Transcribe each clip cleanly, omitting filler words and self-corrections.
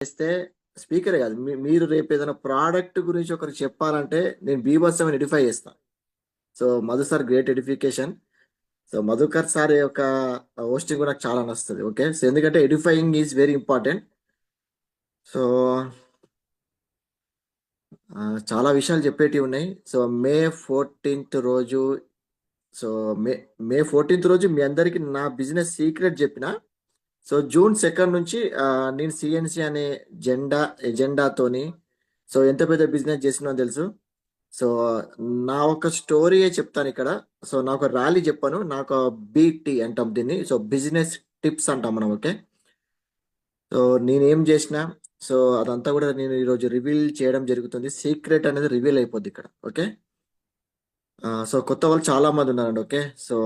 చేస్తే స్పీకరే కాదు మీరు రేపు ఏదైనా ప్రోడక్ట్ గురించి ఒకరికి చెప్పాలంటే నేను బీభత్సమని ఎడిఫై చేస్తా. So Madhu sir great edification. So Madhukar sir యొక్క హోస్టింగ్ కూడా నాకు చాలా నచ్చుతుంది. ఓకే, సో ఎందుకంటే edifying is very important. So చాలా విషయాలు చెప్పేటివి ఉన్నాయి. సో మే 14th రోజు, సో మే మే 14th రోజు మీ అందరికి నా బిజినెస్ సీక్రెట్ చెప్పిన. సో జూన్ 2nd నుంచి నేను సిఎన్సి అనే ఎజెండాతోని సో ఎంత పెద్ద బిజినెస్ చేసినా తెలుసు. సో నా ఒక స్టోరీయే చెప్తాను ఇక్కడ. సో నాకు ర్యాలీ చెప్పాను, నాకు బీటీ అంటాం దీన్ని. సో బిజినెస్ టిప్స్ అంటాం మనం. ఓకే, సో నేనేం చేసిన, సో అదంతా కూడా నేను ఈరోజు రివీల్ చేయడం జరుగుతుంది. సీక్రెట్ అనేది రివీల్ అయిపోద్ది ఇక్కడ. ఓకే, సో కొత్త వాళ్ళు చాలా మంది ఉన్నారండి. ఓకే, సో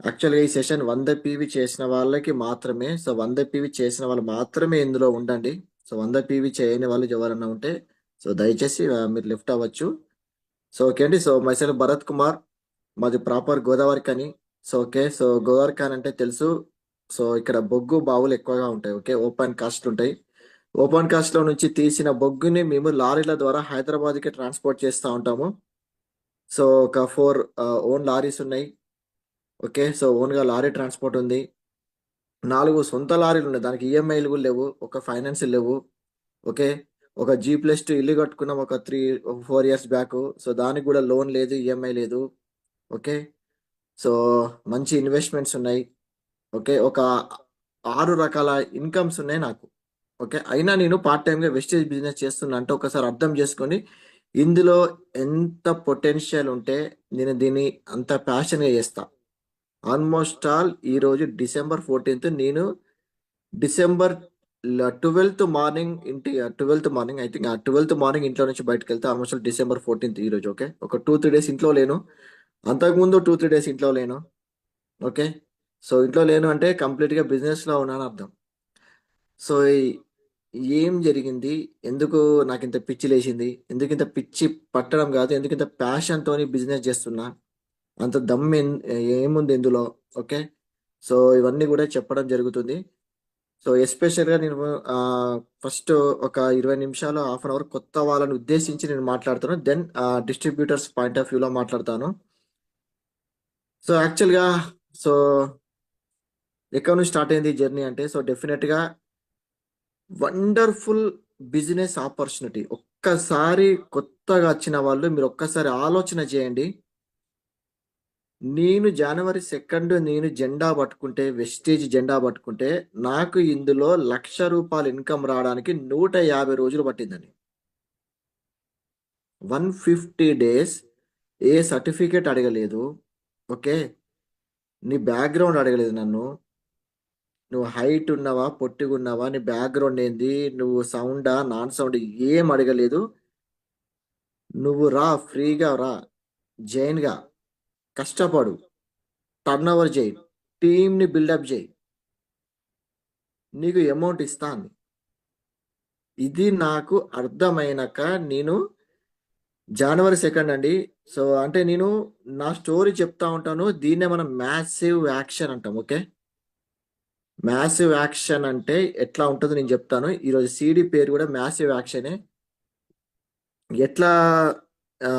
యాక్చువల్గా ఈ సెషన్ 100 PV చేసిన వాళ్ళకి మాత్రమే. సో 100 PV చేసిన వాళ్ళు మాత్రమే ఇందులో ఉండండి. సో 100 PV చేయని వాళ్ళు ఎవరన్నా ఉంటే సో దయచేసి మీరు లిఫ్ట్ అవ్వచ్చు. సో ఓకే అండి. సో మైసెల్ఫ్ భరత్ కుమార్, మాది ప్రాపర్ గోదావరి కని. So okay, so Godavari Khan అంటే తెలుసు. సో ఇక్కడ బొగ్గు బావులు ఎక్కువగా ఉంటాయి. ఓకే, ఓపెన్ కాస్ట్ ఉంటాయి. ఓపెన్ కాస్ట్ లో నుంచి తీసిన బొగ్గుని మేము లారీల ద్వారా హైదరాబాద్కి ట్రాన్స్పోర్ట్ చేస్తూ ఉంటాము. సో ఒక 4 ఓన్ లారీస్ ఉన్నాయి. ఓకే, సో ఓన్గా లారీ ట్రాన్స్పోర్ట్ ఉంది. 4 సొంత లారీలు ఉన్నాయి, దానికి ఈఎంఐలు కూడా లేవు, ఒక ఫైనాన్స్ లేవు. ఓకే, ఒక G+2 ఇల్లు కట్టుకున్నాం ఒక 3-4 ఇయర్స్ బ్యాక్. సో దానికి కూడా లోన్ లేదు, ఈఎంఐ లేదు. ఓకే, సో మంచి ఇన్వెస్ట్మెంట్స్ ఉన్నాయి. ఓకే, ఒక 6 రకాల ఇన్కమ్స్ ఉన్నాయి నాకు. ఓకే, అయినా నేను పార్ట్ టైంగా వెస్టేజ్ బిజినెస్ చేస్తున్నా అంటే ఒకసారి అర్థం చేసుకొని ఇందులో ఎంత పొటెన్షియల్ ఉంటే నేను దీన్ని అంత ప్యాషన్గా చేస్తా. ఆల్మోస్ట్ ఆల్ ఈరోజు December 14th, నేను డిసెంబర్ 12th మార్నింగ్ ఇంటి 12th morning I think 12th morning ఇంట్లో నుంచి బయటకు వెళ్తే ఆల్మోస్ట్ December 14th ఈరోజు. ఓకే, ఒక 2-3 డేస్ ఇంట్లో లేను. అంతకుముందు 2-3 డేస్ ఇంట్లో లేను. ఓకే, సో ఇంట్లో లేను అంటే కంప్లీట్గా బిజినెస్లో ఉన్నాను అర్థం. సో ఏం జరిగింది, ఎందుకు నాకు ఇంత పిచ్చి లేచింది, ఎందుకు ఇంత పిచ్చి పట్టడం కాదు, ఎందుకు ఇంత ప్యాషన్తో బిజినెస్ చేస్తున్నా, అంత దమ్ ఏముంది ఇందులో. ఓకే, సో ఇవన్నీ కూడా చెప్పడం జరుగుతుంది. సో ఎస్పెషల్గా నేను ఫస్ట్ ఒక 20 నిమిషాలు, హాఫ్ అన్ అవర్ కొత్త వాళ్ళని ఉద్దేశించి నేను మాట్లాడుతాను. దెన్ డిస్ట్రిబ్యూటర్స్ పాయింట్ ఆఫ్ వ్యూలో మాట్లాడతాను. సో యాక్చువల్గా సో ఎక్కడ నుంచి స్టార్ట్ అయింది జర్నీ అంటే, సో డెఫినెట్గా వండర్ఫుల్ బిజినెస్ ఆపర్చునిటీ. ఒక్కసారి కొత్తగా వచ్చిన వాళ్ళు మీరు ఒక్కసారి ఆలోచన చేయండి. నేను January 2nd నేను జెండా పట్టుకుంటే, వెస్టేజ్ జెండా పట్టుకుంటే నాకు ఇందులో ₹1,00,000 ఇన్కమ్ రావడానికి 150 రోజులు పట్టిందని. 150 డేస్. ఏ సర్టిఫికేట్ అడగలేదు. ఓకే, నీ బ్యాక్గ్రౌండ్ అడగలేదు నన్ను. నువ్వు హైట్ ఉన్నావా, పొట్టిగా ఉన్నావా, నీ బ్యాక్గ్రౌండ్ ఏంది, నువ్వు సౌండా, నాన్ సౌండ్, ఏం అడగలేదు. నువ్వు రా, ఫ్రీగా రా, జైన్గా కష్టపడు, టర్న్ ఓవర్ చేయి, టీంని బిల్డప్ చేయి, నీకు అమౌంట్ ఇస్తా అంది. ఇది నాకు అర్థమైనాక నేను January 2nd అండి. సో అంటే నేను నా స్టోరీ చెప్తా ఉంటాను. దీన్నే మనం మ్యాసివ్ యాక్షన్ అంటాం. ఓకే, మ్యాసివ్ యాక్షన్ అంటే ఎట్లా ఉంటుందో నేను చెప్తాను. ఈరోజు సిడి పేరు కూడా మ్యాసివ్ యాక్షనే. ఎట్లా ఆ,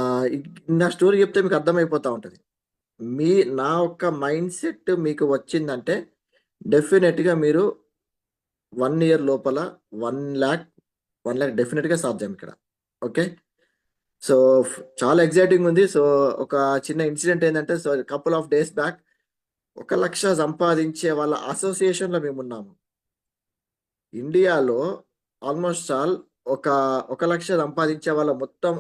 నా స్టోరీ చెప్తే మీకు అర్థమైపోతా ఉంటుంది. మీ నా ఒక్క మైండ్ సెట్ మీకు వచ్చిందంటే డెఫినెట్గా మీరు 1 year లోపల 1 lakh డెఫినెట్గా సాధ్యం ఇక్కడ. ఓకే, సో చాలా ఎగ్జైటింగ్ ఉంది. సో ఒక చిన్న ఇన్సిడెంట్ ఏంటంటే, so couple of days back 1 లక్ష సంపాదించే వాళ్ళ అసోసియేషన్లో మేము ఉన్నాము. ఇండియాలో ఆల్మోస్ట్ ఆల్ ఒక 1 లక్ష సంపాదించే వాళ్ళ మొత్తం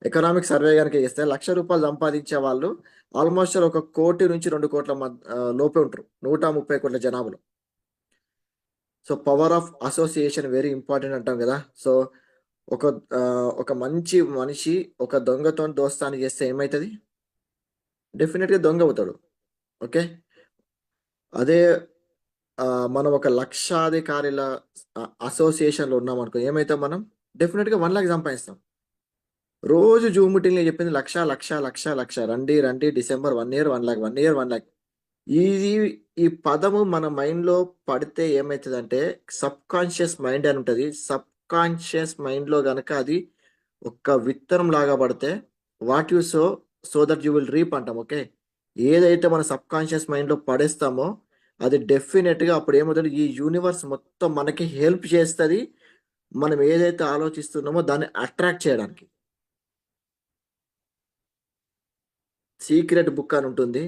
ఎకనామిక్ సర్వే కనుక చేస్తే ₹1,00,000 సంపాదించే వాళ్ళు ఆల్మోస్ట్ ఆల్ 1 కోటి నుంచి 2 కోట్ల లోపే ఉంటారు 130 కోట్ల జనాభాలో. So power of association very important అంటాం కదా. సో ఒక ఒక మంచి మనిషి ఒక దొంగతో దోస్తాన్ని చేస్తే ఏమవుతుంది, డెఫినెట్గా దొంగ అవుతాడు. ఓకే, అదే మనం ఒక లక్షాధికారుల అసోసియేషన్లో ఉన్నాం అనుకో, ఏమైతాం మనం, డెఫినెట్గా 1 lakh సంపాదిస్తాం. రోజు జూమ్ మీటింగ్లో చెప్పింది లక్ష లక్ష లక్ష లక్ష, రండి రండి, December 1 year 1 lakh, 1 year 1 lakh. ఇది ఈ పదము మన మైండ్లో పడితే ఏమవుతుందంటే సబ్ కాన్షియస్ మైండ్ అని ఉంటుంది. సబ్ కాన్షియస్ మైండ్లో గనక అది ఒక విత్తనం లాగా పడితే what you so so that you will reap అంటాం. ఓకే, ఏదైతే మన సబ్ కాన్షియస్ మైండ్లో పడేస్తామో అది డెఫినెట్గా అప్పుడు ఏమవుతుంది, ఈ యూనివర్స్ మొత్తం మనకి హెల్ప్ చేస్తుంది మనం ఏదైతే ఆలోచిస్తున్నామో దాన్ని అట్రాక్ట్ చేయడానికి. సీక్రెట్ బుక్ అని ఉంటుంది,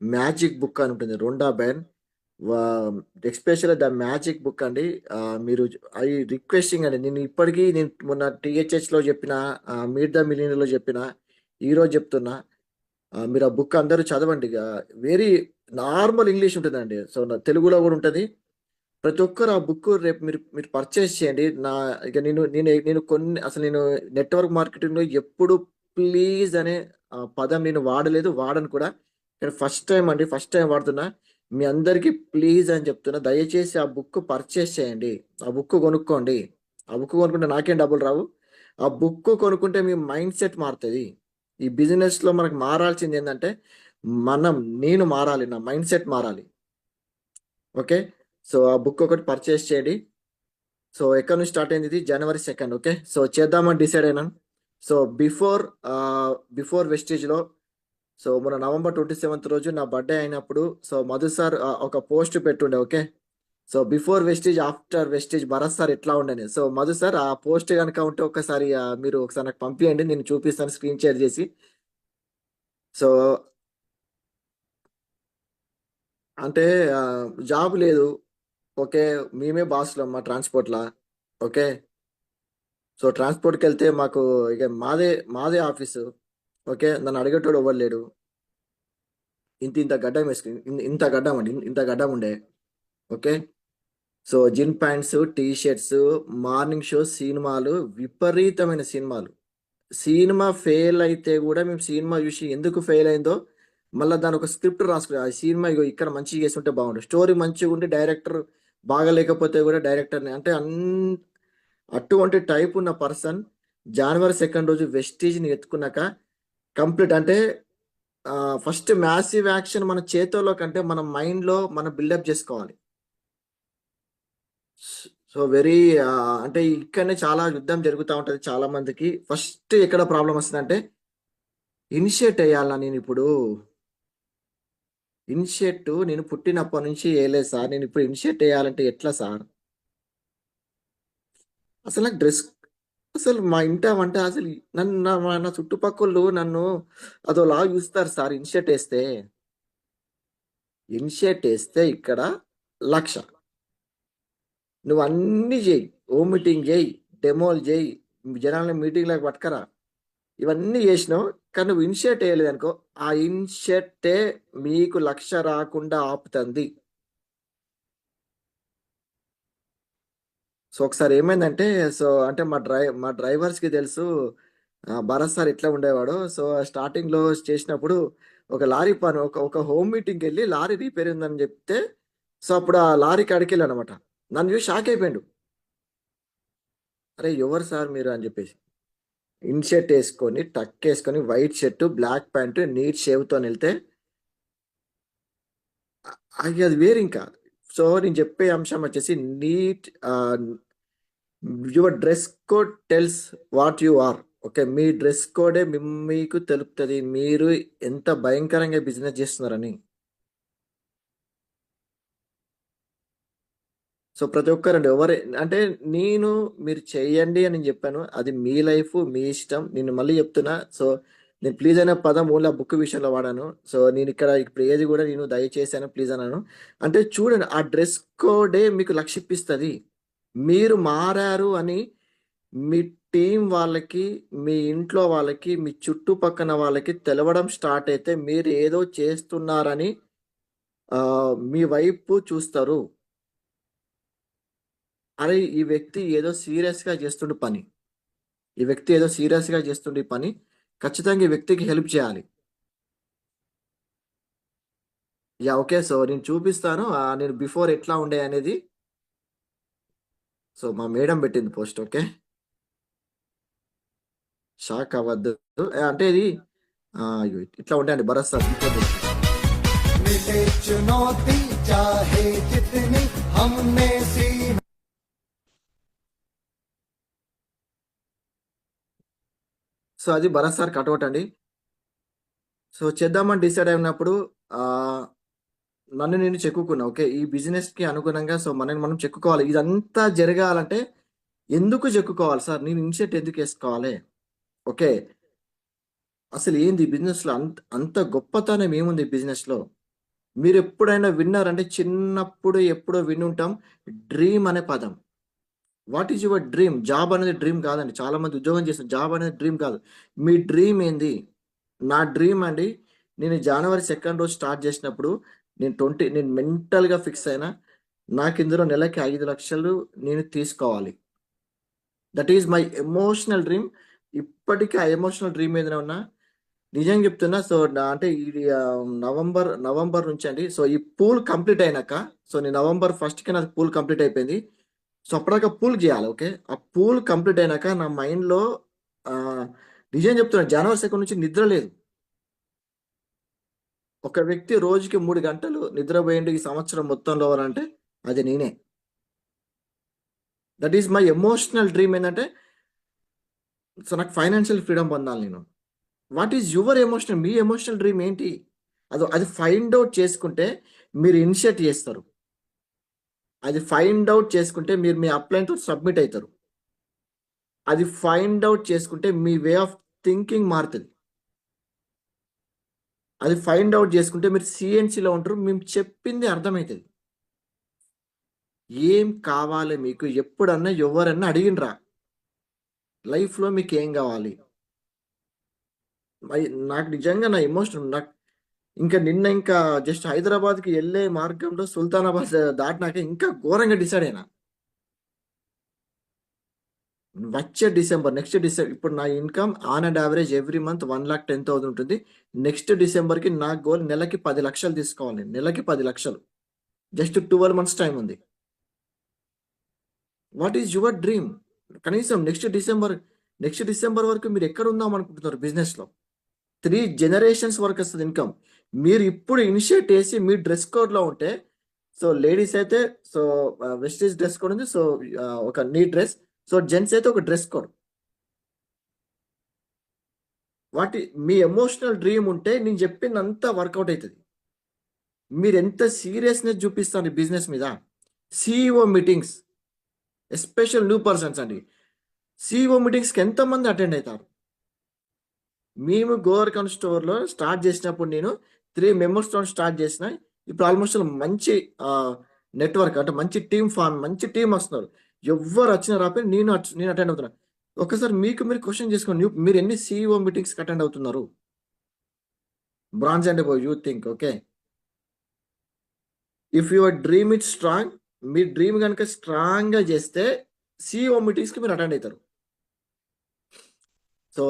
మ్యాజిక్ బుక్ అని ఉంటుంది, రొండా బైన్. ఎస్పెషల్లీ ద మ్యాజిక్ బుక్ అండి. మీరు ఐ రిక్వెస్టింగ్ అండి, నేను ఇప్పటికీ నేను మొన్న టీహెచ్హెచ్లో చెప్పిన, మీట్ ద మిలియనర్లో చెప్పిన, ఈరోజు చెప్తున్నా, మీరు ఆ బుక్ అందరూ చదవండి. వెరీ నార్మల్ ఇంగ్లీష్ ఉంటుందండి, సో నా తెలుగులో కూడా ఉంటుంది. ప్రతి ఒక్కరు ఆ బుక్ రేపు మీరు మీరు పర్చేస్ చేయండి. ఇక నేను నేను నేను కొన్ని అసలు నేను నెట్వర్క్ మార్కెటింగ్లో ఎప్పుడు ప్లీజ్ అనే పదం నేను వాడలేదు, వాడను కూడా. నేను ఫస్ట్ టైం అండి, ఫస్ట్ టైం వాడుతున్నా. మీ అందరికీ ప్లీజ్ అని చెప్తున్నా, దయచేసి ఆ బుక్ పర్చేస్ చేయండి, ఆ బుక్ కొనుక్కోండి. ఆ బుక్ కొనుక్కుంటే నాకేం డబ్బులు రావు, ఆ బుక్ కొనుక్కుంటే మీ మైండ్ సెట్ మారుతుంది. ఈ బిజినెస్లో మనకు మారాల్సింది ఏంటంటే మనం నేను మారాలి, నా మైండ్ సెట్ మారాలి. ఓకే, సో ఆ బుక్ ఒకటి పర్చేస్ చేయండి. సో ఎక్కడ నుంచి స్టార్ట్ అయింది, ఇది January 2. ఓకే, సో చేద్దామని డిసైడ్ అయినాను. సో బిఫోర్ వెస్టేజ్లో, సో మన November 27 రోజు నా బర్త్డే అయినప్పుడు, సో మధు సార్ ఒక పోస్ట్ పెట్టుండే. Okay, so before Vestige after Vestige Bharath sir ఎట్లా ఉండని. సో మధు సార్ ఆ పోస్ట్ కనుక ఉంటే ఒకసారి మీరు ఒకసారి నాకు పంపించండి, నేను చూపిస్తాను స్క్రీన్ షేర్ చేసి. సో అంటే జాబ్ లేదు. ఓకే, మేమే బాస్లో మా ట్రాన్స్పోర్ట్లా. ఓకే, సో ట్రాన్స్పోర్ట్కి వెళ్తే మాకు ఇక మాదే ఆఫీసు. ఓకే, నన్ను అడిగేటోడు ఎవ్వరు లేడు. ఇంత గడ్డం వేసుకుని, ఇంత గడ్డం అండి, ఇంత గడ్డం ఉండే. Okay, so gene pants, T shirts, morning show, సినిమాలు, విపరీతమైన సినిమాలు. సినిమా ఫెయిల్ అయితే కూడా మేము సినిమా చూసి ఎందుకు ఫెయిల్ అయిందో మళ్ళీ దాని ఒక స్క్రిప్ట్ రాసుకున్నాం. ఆ సినిమా ఇగో ఇక్కడ మంచిగా చేస్తుంటే బాగుండు, స్టోరీ మంచిగా ఉండి డైరెక్టర్ బాగలేకపోతే కూడా డైరెక్టర్ని అంటే అటువంటి టైప్ ఉన్న పర్సన్ January 2 రోజు వెస్టీజ్ని ఎత్తుకున్నాక కంప్లీట్ అంటే ఫస్ట్ మ్యాసివ్ యాక్షన్ మన చేతుల్లో కంటే మన మైండ్లో మనం బిల్డప్ చేసుకోవాలి. సో వెరీ అంటే ఇక్కడనే చాలా యుద్ధం జరుగుతూ ఉంటుంది చాలా మందికి. ఫస్ట్ ఎక్కడ ప్రాబ్లం వస్తుందంటే ఇనిషియేట్ అయ్యాలా, నేను పుట్టినప్పటి నుంచి వేయలేదు సార్, నేను ఇప్పుడు ఇనిషియేట్ వేయాలంటే ఎట్లా సార్? అసలు నాకు డ్రెస్, అసలు మా ఇంట వంట అసలు నన్ను నా చుట్టుపక్కల నన్ను అదోలా చూస్తారు సార్. ఇనిషియేట్ వేస్తే ఇక్కడ 1,00,000. నువ్వు అన్ని చేయి, హోమ్ మీటింగ్ చేయి, డెమోలు చేయి, జనాలని మీటింగ్లకు పట్టుకరా, ఇవన్నీ చేసినావు, కానీ నువ్వు ఇనిషియేట్ వేయలేదు అనుకో, ఆ ఇనిషియేటే మీకు 1,00,000 రాకుండా ఆపుతుంది. సో ఒకసారి ఏమైందంటే, సో అంటే మా డ్రైవర్స్కి తెలుసు భరత్ సార్ ఇట్లా ఉండేవాడు. సో స్టార్టింగ్లో చేసినప్పుడు ఒక లారీ పని ఒక హోమ్ మీటింగ్కి వెళ్ళి లారీ రిపేర్ ఉందని చెప్తే, సో అప్పుడు ఆ లారీ కాడికి వెళ్ళానమాట. నన్ను చూసి షాక్ అయిపోయాడు. అరే ఎవరు సార్ మీరు అని చెప్పేసి, ఇన్షర్ట్ వేసుకొని, టక్ వేసుకొని, white shirt, black pant, neat షేవ్తో వెళ్తే అది వేరు ఇంకా. సో నేను చెప్పే అంశం వచ్చేసి neat, your dress code tells what you are. Okay, మీ డ్రెస్ కోడే మీకు తెలుపుతుంది మీరు ఎంత భయంకరంగా బిజినెస్ చేస్తున్నారని. సో ప్రతి ఒక్కరండి ఎవరు అంటే మీరు చేయండి అని చెప్పాను, అది మీ లైఫ్ మీ ఇష్టం. నేను మళ్ళీ చెప్తున్నా, సో నేను ప్లీజ్ అనే పదం ఓన్లీ బుక్ విషయంలో వాడాను. సో నేను ఇక్కడ ఇప్పుడు ఏది కూడా నేను దయచేసాను ప్లీజ్ అన్నాను. అంటే చూడండి, ఆ డ్రెస్ కోడే మీకు లక్షిప్పిస్తుంది. మీరు మారారు అని మీ టీం వాళ్ళకి, మీ ఇంట్లో వాళ్ళకి, మీ చుట్టుపక్కన వాళ్ళకి తెలవడం స్టార్ట్ అయితే మీరు ఏదో చేస్తున్నారని మీ వైపు చూస్తారు. అరే ఈ వ్యక్తి ఏదో సీరియస్గా చేస్తుండే పని, ఈ వ్యక్తి ఏదో సీరియస్గా చేస్తుండే పని, ఖచ్చితంగా ఈ వ్యక్తికి హెల్ప్ చేయాలి. యా ఓకే, సో నేను చూపిస్తాను నేను బిఫోర్ ఎట్లా ఉండే అనేది. సో మా మేడం పెట్టింది పోస్ట్. ఓకే, షాక్ అవ్వద్దు. అంటే ఇది ఇట్లా ఉండే అండి భరత్ సార్ before this. मिले चुनौती चाहे जितनी हमने सी। సో అది భరత్ సార్ కటౌట్ అండి. సో చేద్దామని డిసైడ్ అయినప్పుడు ఆ, నన్ను నేను చెక్కుకున్నా. ఓకే, ఈ బిజినెస్ కి అనుగుణంగా సో మనని మనం చెక్కుకోవాలి. ఇదంతా జరగాలంటే ఎందుకు చెక్కుకోవాలి సార్, నేను ఇనిషియేట్ ఎందుకు వేసుకోవాలి? ఓకే, అసలు ఏంది బిజినెస్ లో అంత అంత గొప్పతనం ఏముంది బిజినెస్ లో? మీరు ఎప్పుడైనా విన్నారంటే, చిన్నప్పుడు ఎప్పుడో వినుంటాం డ్రీమ్ అనే పదం. What is your dream? Job అనేది డ్రీమ్ కాదండి. చాలా మంది ఉద్యోగం చేస్తారు, జాబ్ అనేది డ్రీమ్ కాదు. మీ డ్రీమ్ ఏంది? నా డ్రీమ్ అండి, నేను జనవరి 2 రోజు స్టార్ట్ చేసినప్పుడు నేను మెంటల్గా ఫిక్స్ అయినా, నాకు ఇందులో నెలకి 5 లక్షలు నేను తీసుకోవాలి. That is my emotional dream. ఇప్పటికీ ఆ ఎమోషనల్ డ్రీమ్ ఏదైనా ఉన్నా నిజంగా చెప్తున్నా. సో అంటే ఇది నవంబర్ నుంచి అండి. సో ఈ పూల్ కంప్లీట్ అయినాక, సో నేను నవంబర్ 1కి నాకు పూల్ కంప్లీట్ అయిపోయింది. సో అప్పటిదాకా పూల్ చేయాలి. ఓకే, ఆ పూల్ కంప్లీట్ అయినాక నా మైండ్లో నిజం చెప్తున్నాను, జనవరి 2 నుంచి నిద్ర లేదు. ఒక వ్యక్తి రోజుకి 3 గంటలు నిద్రపోయిండు ఈ సంవత్సరం మొత్తంలో అంటే అది నేనే. That is my emotional dream. ఏంటంటే, సో నాకు ఫైనాన్షియల్ ఫ్రీడమ్ పొందాలి నేను. What is your emotional, me emotional dream ఏంటి? అది ఫైండ్ అవుట్ చేసుకుంటే మీరు ఇనిషియేట్ చేస్తారు. అది ఫైండ్ అవుట్ చేసుకుంటే మీరు మీ అప్లైన్తో సబ్మిట్ అవుతారు. అది ఫైండ్ అవుట్ చేసుకుంటే మీ వే ఆఫ్ థింకింగ్ మారుతుంది. అది ఫైండ్ అవుట్ చేసుకుంటే మీరు సిఎన్సిలో ఉంటారు. మేము చెప్పింది అర్థమవుతుంది. ఏం కావాలి మీకు? ఎప్పుడన్నా ఎవరన్నా అడిగినరా లైఫ్లో మీకు ఏం కావాలి? నాకు నిజంగా నా ఎమోషన్ నాకు ఇంకా జస్ట్ హైదరాబాద్కి వెళ్ళే మార్గంలో సుల్తానాబాద్ దాటినాక ఇంకా ఘోరంగా డిసైడ్ అయినా. నెక్స్ట్ డిసెంబర్ ఇప్పుడు నా income on and average every month 1,10,000 ఉంటుంది. నెక్స్ట్ డిసెంబర్కి నా గోల్ నెలకి 10 లక్షలు తీసుకోవాలి. నెలకి 10 లక్షలు. జస్ట్ 12 months టైం ఉంది. What is your dream? కనీసం నెక్స్ట్ డిసెంబర్ వరకు మీరు ఎక్కడ ఉందాం అనుకుంటున్నారు బిజినెస్లో? 3 generations వరకు వస్తుంది ఇన్కమ్. మీరు ఇప్పుడు ఇనిషియేట్ చేసి మీ డ్రెస్ కోడ్లో ఉంటే, సో లేడీస్ అయితే సో వెస్టేజ్ డ్రెస్ కోడ్ ఉంది. సో ఒక నీ డ్రెస్. సో జెంట్స్ అయితే ఒక డ్రెస్ కోడ్. మీ ఎమోషనల్ డ్రీమ్ ఉంటే నేను చెప్పిందంతా వర్కౌట్ అవుతుంది. మీరు ఎంత సీరియస్నెస్ చూపిస్తారు బిజినెస్ మీద. CEO meetings, especial new persons అండి, సిఇఓ మీటింగ్స్కి ఎంతమంది అటెండ్ అవుతారు? మేము గోవర్కన్ స్టోర్లో స్టార్ట్ చేసినప్పుడు నేను 3 మెంబర్స్తో స్టార్ట్ చేసిన. ఇప్పుడు ఆల్మోస్ట్ మంచి నెట్వర్క్, అంటే మంచి టీం వస్తున్నారు. ఎవ్వరు వచ్చినా రాపి నేను అటెండ్ అవుతున్నా. ఒకసారి మీరు క్వశ్చన్ చేసుకోండి, మీరు ఎన్ని సిఇఓ మీటింగ్స్కి అటెండ్ అవుతున్నారు? Branch and you think. Okay, if your dream it strong, me dream కనుక స్ట్రాంగ్గా చేస్తే సిఇఓ మీటింగ్స్కి మీరు అటెండ్ అవుతారు. సో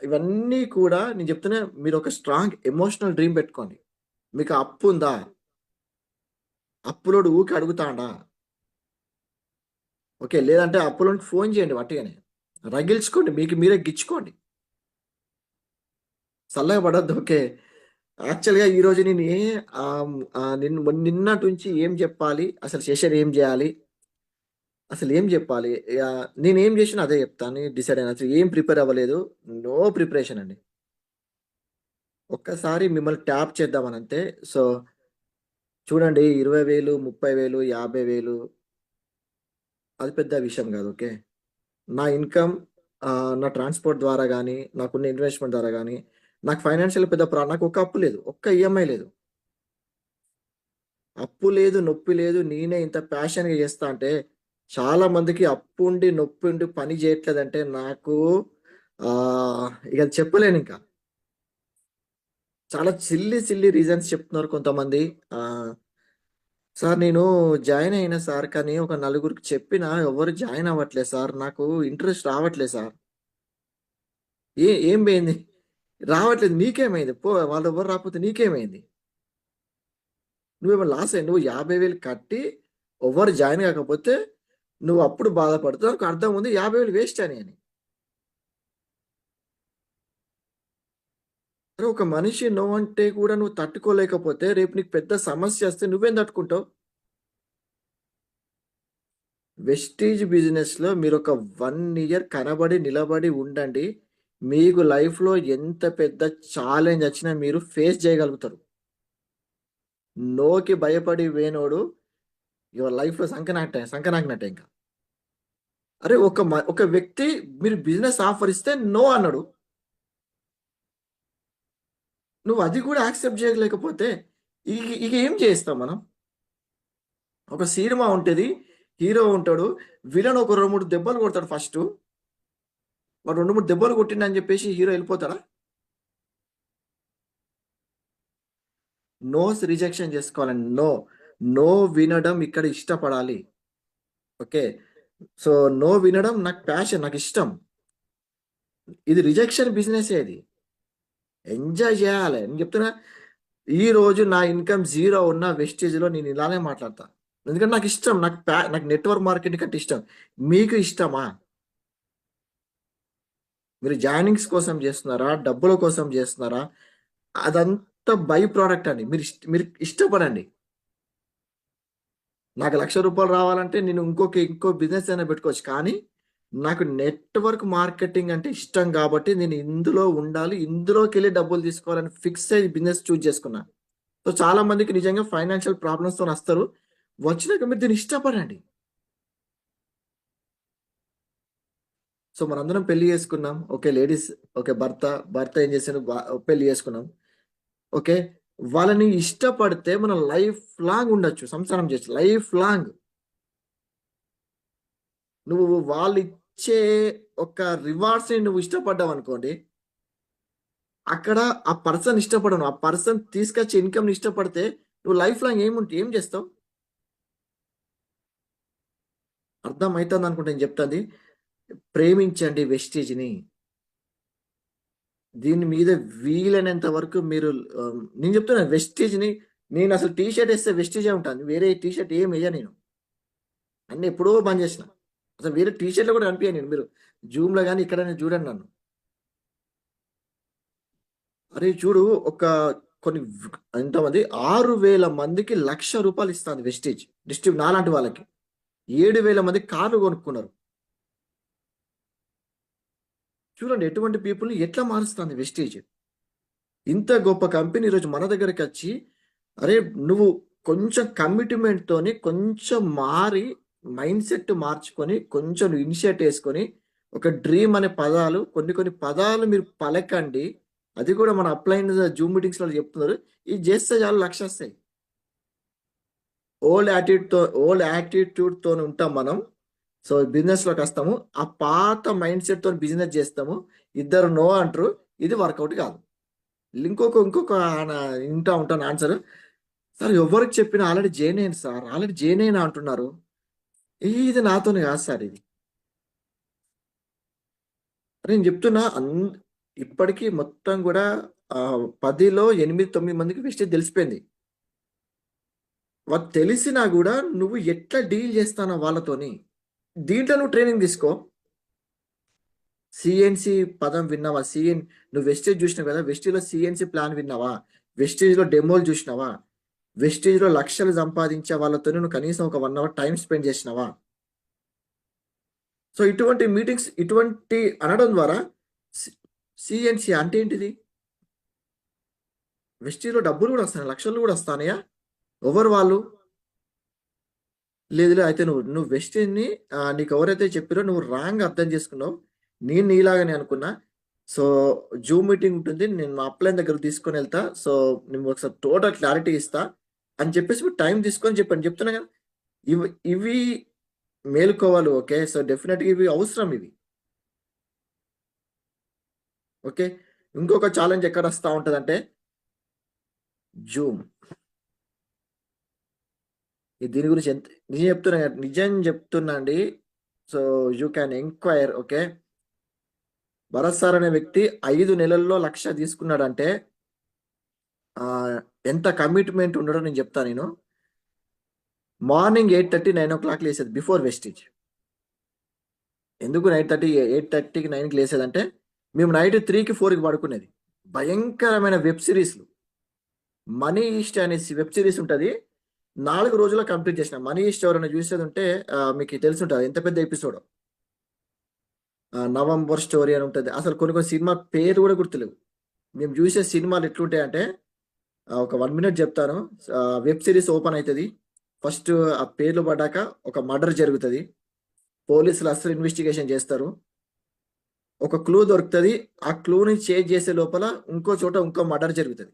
ఇవన్నీ కూడా నేను చెప్తున్నా, మీరు ఒక స్ట్రాంగ్ ఎమోషనల్ డ్రీమ్ పెట్టుకోండి. మీకు అప్పు ఉందా? అప్పులోడు ఊకి అడుగుతాడా? ఓకే, లేదంటే అప్పులోకి ఫోన్ చేయండి, వట్టిగానే రగిల్చుకోండి, మీకు మీరే గిచ్చుకోండి, చల్లగా పడద్దు. ఓకే, యాక్చువల్గా ఈరోజు నేను నిన్నటి నుంచి ఏం చెప్పాలి, అసలు సెషన్ ఏం చేయాలి, అసలు ఏం చెప్పాలి, నేను ఏం చేసినా అదే చెప్తాను డిసైడ్ అయినా. అసలు ఏం ప్రిపేర్ అవ్వలేదు, నో ప్రిపరేషన్ అండి. ఒక్కసారి మిమ్మల్ని ట్యాప్ చేద్దామని అంతే. సో చూడండి, 20,000, 30,000, 50,000 అది పెద్ద విషయం కాదు. ఓకే, నా ఇన్కమ్, నా ట్రాన్స్పోర్ట్ ద్వారా కానీ, నాకున్న ఇన్వెస్ట్మెంట్ ద్వారా కానీ, నాకు ఫైనాన్షియల్ నాకు ఒక అప్పు లేదు, ఒక్క ఈఎంఐ లేదు. అప్పు లేదు, నొప్పి లేదు. నేనే ఇంత ప్యాషన్గా చేస్తా అంటే, చాలా మందికి అప్పు ఉండి నొప్పి ఉండి పని చేయట్లేదంటే నాకు ఇక చెప్పలేను ఇంకా. చాలా సిల్లీ రీజన్స్ చెప్తున్నారు కొంతమంది. సార్ నేను జాయిన్ అయినా సార్, కానీ ఒక నలుగురికి చెప్పినా ఎవరు జాయిన్ అవ్వట్లేదు సార్, నాకు ఇంట్రెస్ట్ రావట్లేదు సార్. ఏం పోయింది? రావట్లేదు, నీకేమైంది? వాళ్ళు ఎవరు రాకపోతే నీకేమైంది? నువ్వేమో లాస్ అయ్యి, నువ్వు 50,000 కట్టి ఎవరు జాయిన్ కాకపోతే నువ్వు అప్పుడు బాధపడుతున్నావు. నాకు అర్థం ఉంది 50,000 వేస్ట్ అని. అరే ఒక మనిషి నో అంటే కూడా నువ్వు తట్టుకోలేకపోతే రేపు నీకు పెద్ద సమస్య వస్తే నువ్వేం తట్టుకుంటావు? వెస్టీజ్ బిజినెస్‌లో మీరొక 1 ఇయర్ కనబడి, నిలబడి ఉండండి. మీకు లైఫ్‌లో ఎంత పెద్ద ఛాలెంజ్ వచ్చినా మీరు ఫేస్ చేయగలుగుతారు. నోకి భయపడి పోయినోడు యువర్ లైఫ్‌లో సంకనాకినట్టే ఇంక. అరే ఒక వ్యక్తి మీరు బిజినెస్ ఆఫర్ ఇస్తే నో అన్నాడు. నువ్వు అది కూడా యాక్సెప్ట్ చేయలేకపోతే ఇక ఏం చేస్తాం మనం? ఒక సినిమా ఉంటది. హీరో ఉంటాడు. విలన్ ఒక 2, 3 దెబ్బలు కొడతాడు ఫస్టు. వాడు 2, 3 దెబ్బలు కొట్టిండని చెప్పేసి హీరో ఎళ్ళిపోతాడా? నోస్ రిజెక్షన్ చేసుకోవాలండి. నో. నో వినడం ఇక్కడ ఇష్టపడాలి. ఓకే. సో, నో వినడం నాకు ప్యాషన్. నాకిష్టం. ఇది రిజెక్షన్ బిజినెసే ఇది. ఎంజాయ్ చేయాలి. నేను చెప్తున్నా, ఈరోజు నా ఇన్‌కమ్ 0 ఉన్న వెస్టేజ్‌లో నేను ఇలానే మాట్లాడతా. ఎందుకంటే నాకిష్టం. నాకు నెట్‌వర్క్ మార్కెటింగ్ అంటే ఇష్టం. మీకు ఇష్టమా? మీరు జాయినింగ్స్ కోసం చేస్తున్నారా? డబ్బుల కోసం చేస్తున్నారా? అదంతా బై ప్రొడక్ట్ అండి. మీరు ఇష్టపడండి. నాకు రూ. 1,00,000 రావాలంటే నేను ఇంకో బిజినెస్ అయినా పెట్టుకోవచ్చు. కానీ నాకు నెట్‌వర్క్ మార్కెటింగ్ అంటే ఇష్టం కాబట్టి నేను ఇందులో ఉండాలి. ఇందులోకెళ్ళి డబ్బులు తీసుకోవాలని ఫిక్స్ అయ్యి బిజినెస్ చూజ్ చేసుకున్నా. సో, చాలా మందికి నిజంగా ఫైనాన్షియల్ ప్రాబ్లమ్స్‌తోనొస్తారు. వచ్చినాక మీరు దీన్ని ఇష్టపడండి. సో, మనందరం పెళ్లి చేసుకున్నాం. ఓకే. Ladies okay. భర్త ఏం చేసాడు పెళ్లి చేసుకున్నాం. ఓకే. వాళ్ళని ఇష్టపడితే మనం లైఫ్ లాంగ్ ఉండొచ్చు. సంసారం చేయొచ్చు. Life long. నువ్వు వాళ్ళిచ్చే ఒక రివార్డ్స్‌ని నువ్వు ఇష్టపడ్డావనుకోండి, అక్కడ ఆ పర్సన్ ఇష్టపడను. ఆ పర్సన్ తీసుకొచ్చే ఇన్‌కమ్‌ని ఇష్టపడితే నువ్వు లైఫ్ లాంగ్ ఏం చేస్తావు? అర్థమైతుందనుకుంటా నేను చెప్తాంది. ప్రేమించండి వెస్టీజ్‌ని. దీని మీద వీలైనంత వరకు మీరు నేను చెప్తున్నా వెస్టీజ్‌ని నేనసలు టీ షర్ట్ ఏస్తే వెస్టీజే ఉంటాను. వేరే టీ షర్ట్ ఏమెయ్య నేను. అన్నీ ఎప్పుడో బంద్ చేసిన. అసలు వేరే టీ షర్ట్‌లు కూడా కనిపియను నేను. మీరు జూమ్‌లో గాని ఎక్కడైనా చూడండి నన్ను. అరే చూడు ఒక కొన్ని ఎంతమంది 6,000 మందికి రూ. 1,00,000 ఇస్తాంది వెస్టీజ్. నాలాంటి వాళ్ళకి. 7,000 మంది కార్లు కొనుక్కున్నారు. చూడండి ఎటువంటి పీపుల్‌ని ఎట్లా మారుస్తాంది వెస్టీజ్. ఇంత గొప్ప కంపెనీ ఈరోజు మన దగ్గరకొచ్చి, అరే! నువ్వు కొంచెం కమిట్మెంట్‌తోని కొంచెం మారి మైండ్‌సెట్ మార్చుకొని, కొంచెం ఇనిషియేట్ యేసుకొని, ఒక డ్రీమ్ అనే పదాలు కొన్ని పదాలు మీరు పలకండి. అది కూడా మన అప్‌లైన్ జూమ్ మీటింగ్స్‌లో చెప్తున్నారు. ఇది చేస్తే చాలు లక్షొస్తాయి. ఓల్డ్ యాటిట్యూడ్‌తోని ఉంటాం మనం. సో, బిజినెస్‌లోకొస్తాము. ఆ పాత మైండ్‌సెట్‌తోని బిజినెస్ చేస్తాము. ఇద్దరు నో అంటరు. ఇది వర్కౌట్ కాదు. ఇంకొక ఆయన ఇంటా ఉంటాను ఆన్సర్. సార్ ఎవ్వరికి చెప్పినా ఆల్రెడీ జాయిన్ అయ్యాను సార్. ఆల్రెడీ జాయిన్ అయినా అంటున్నారు. ఇది నాతోని కాదు సార్ ఇది. నేను చెప్తున్నా ఇప్పటికి మొత్తం కూడా 10లో 8, 9 మందికి వెస్టేజ్ తెలిసిపోయింది. వాళ్ళకి తెలిసినా గూడా నువ్వు ఎట్లా డీల్ చేస్తానో వాళ్ళతోని. దీంట్లో నువ్వు ట్రైనింగ్ తీసుకో. సీఎన్‌సీ పదం విన్నావా? నువ్వు వెస్టేజ్ జూసినావు గదా! వెస్టేజ్‌లో సీఎన్‌సీ ప్లాన్ విన్నావా? వెస్టేజ్‌లో డెమోలు జూసినావా? వెస్టేజ్‌లో లక్షలు సంపాదించే వాళ్ళతోని నువ్వు కనీసం ఒక 1 అవర్ టైమ్ స్పెండ్ చేసినావా? సో, ఇటువంటి మీటింగ్స్ ఇటువంటి అనడం ద్వారా సి సీఎన్‌సీ అంటే ఏంటిది? వెస్టీజ్‌లో డబ్బులు గూడా వస్తాయా? లక్షలు గూడా వస్తానయా? ఎవరు వాళ్ళు? లేదు అయితే నువ్వు వెస్టీజ్‌ని నీకెవరైతే చెప్పిరో నువ్వు రాంగ్ అర్థం చేసుకున్నావు. నేను నీలాగానే అనుకున్నా. సో, జూమ్ మీటింగ్ ఉంటుంది. నేను మా అప్‌లైన్ దగ్గరకి తీసుకొనెళ్తా. సో, నేను ఒకసారి టోటల్ క్లారిటీ ఇస్తా అని చెప్పేసి మీరు టైం తీసుకొని చెప్పండి. చెప్తున్నా గదా! ఇవి మేలుకోవాలి ఓకే. సో, డెఫినిట్‌గా ఇవి అవసరం ఇవి. ఓకే. ఇంకొక ఛాలెంజ్ ఎక్కడొస్తా ఉంటదంటే జూమ్. దీని గురించి నిజం చెప్తున్నా అండి. So, you can enquire okay. Bharat sir అనే వ్యక్తి 5 నెలల్లో 1,00,000 తీసుకున్నాడంటే ఆహ్, ఎంత కమిట్మెంట్ ఉండడో నేను చెప్తా నేను. మార్నింగ్ 8:30, 9:00 లేసేది బిఫోర్ వెస్టీజ్. ఎందుకు 8:30, 8:30కి 9కి లేసేదంటే మేము నైట్ 3కి, 4కి పడుకునేది. భయంకరమైన వెబ్ సిరీస్లు. మనీ ఈస్ట్ అనే వెబ్ సిరీస్ ఉంటుంది. 4 రోజుల్లో కంప్లీట్ చేసిన. మనీ ఈస్ట్ ఎవరైనా చూసేది ఉంటే మీకు తెలిసి ఉంటుంది ఎంత పెద్ద ఎపిసోడ్. నవంబర్ స్టోరీ అని ఉంటుంది. అసలు కొన్ని కొన్ని సినిమా పేరు కూడా గుర్తులేవు. మేము చూసే సినిమాలు ఎట్లుంటాయంటే ఒక 1 మినిట్ చెప్తాను. వెబ్ సిరీస్ ఓపెన్ అవుతుంది. ఫస్ట్ ఆ పేర్లు పడ్డాక ఒక మర్డర్ జరుగుతుంది. పోలీసులు అసలు ఇన్వెస్టిగేషన్ చేస్తారు. ఒక క్లూ దొరుకుతుంది. ఆ క్లూని చేంజ్ చేసే లోపల ఇంకో చోట ఇంకో మర్డర్ జరుగుతుంది.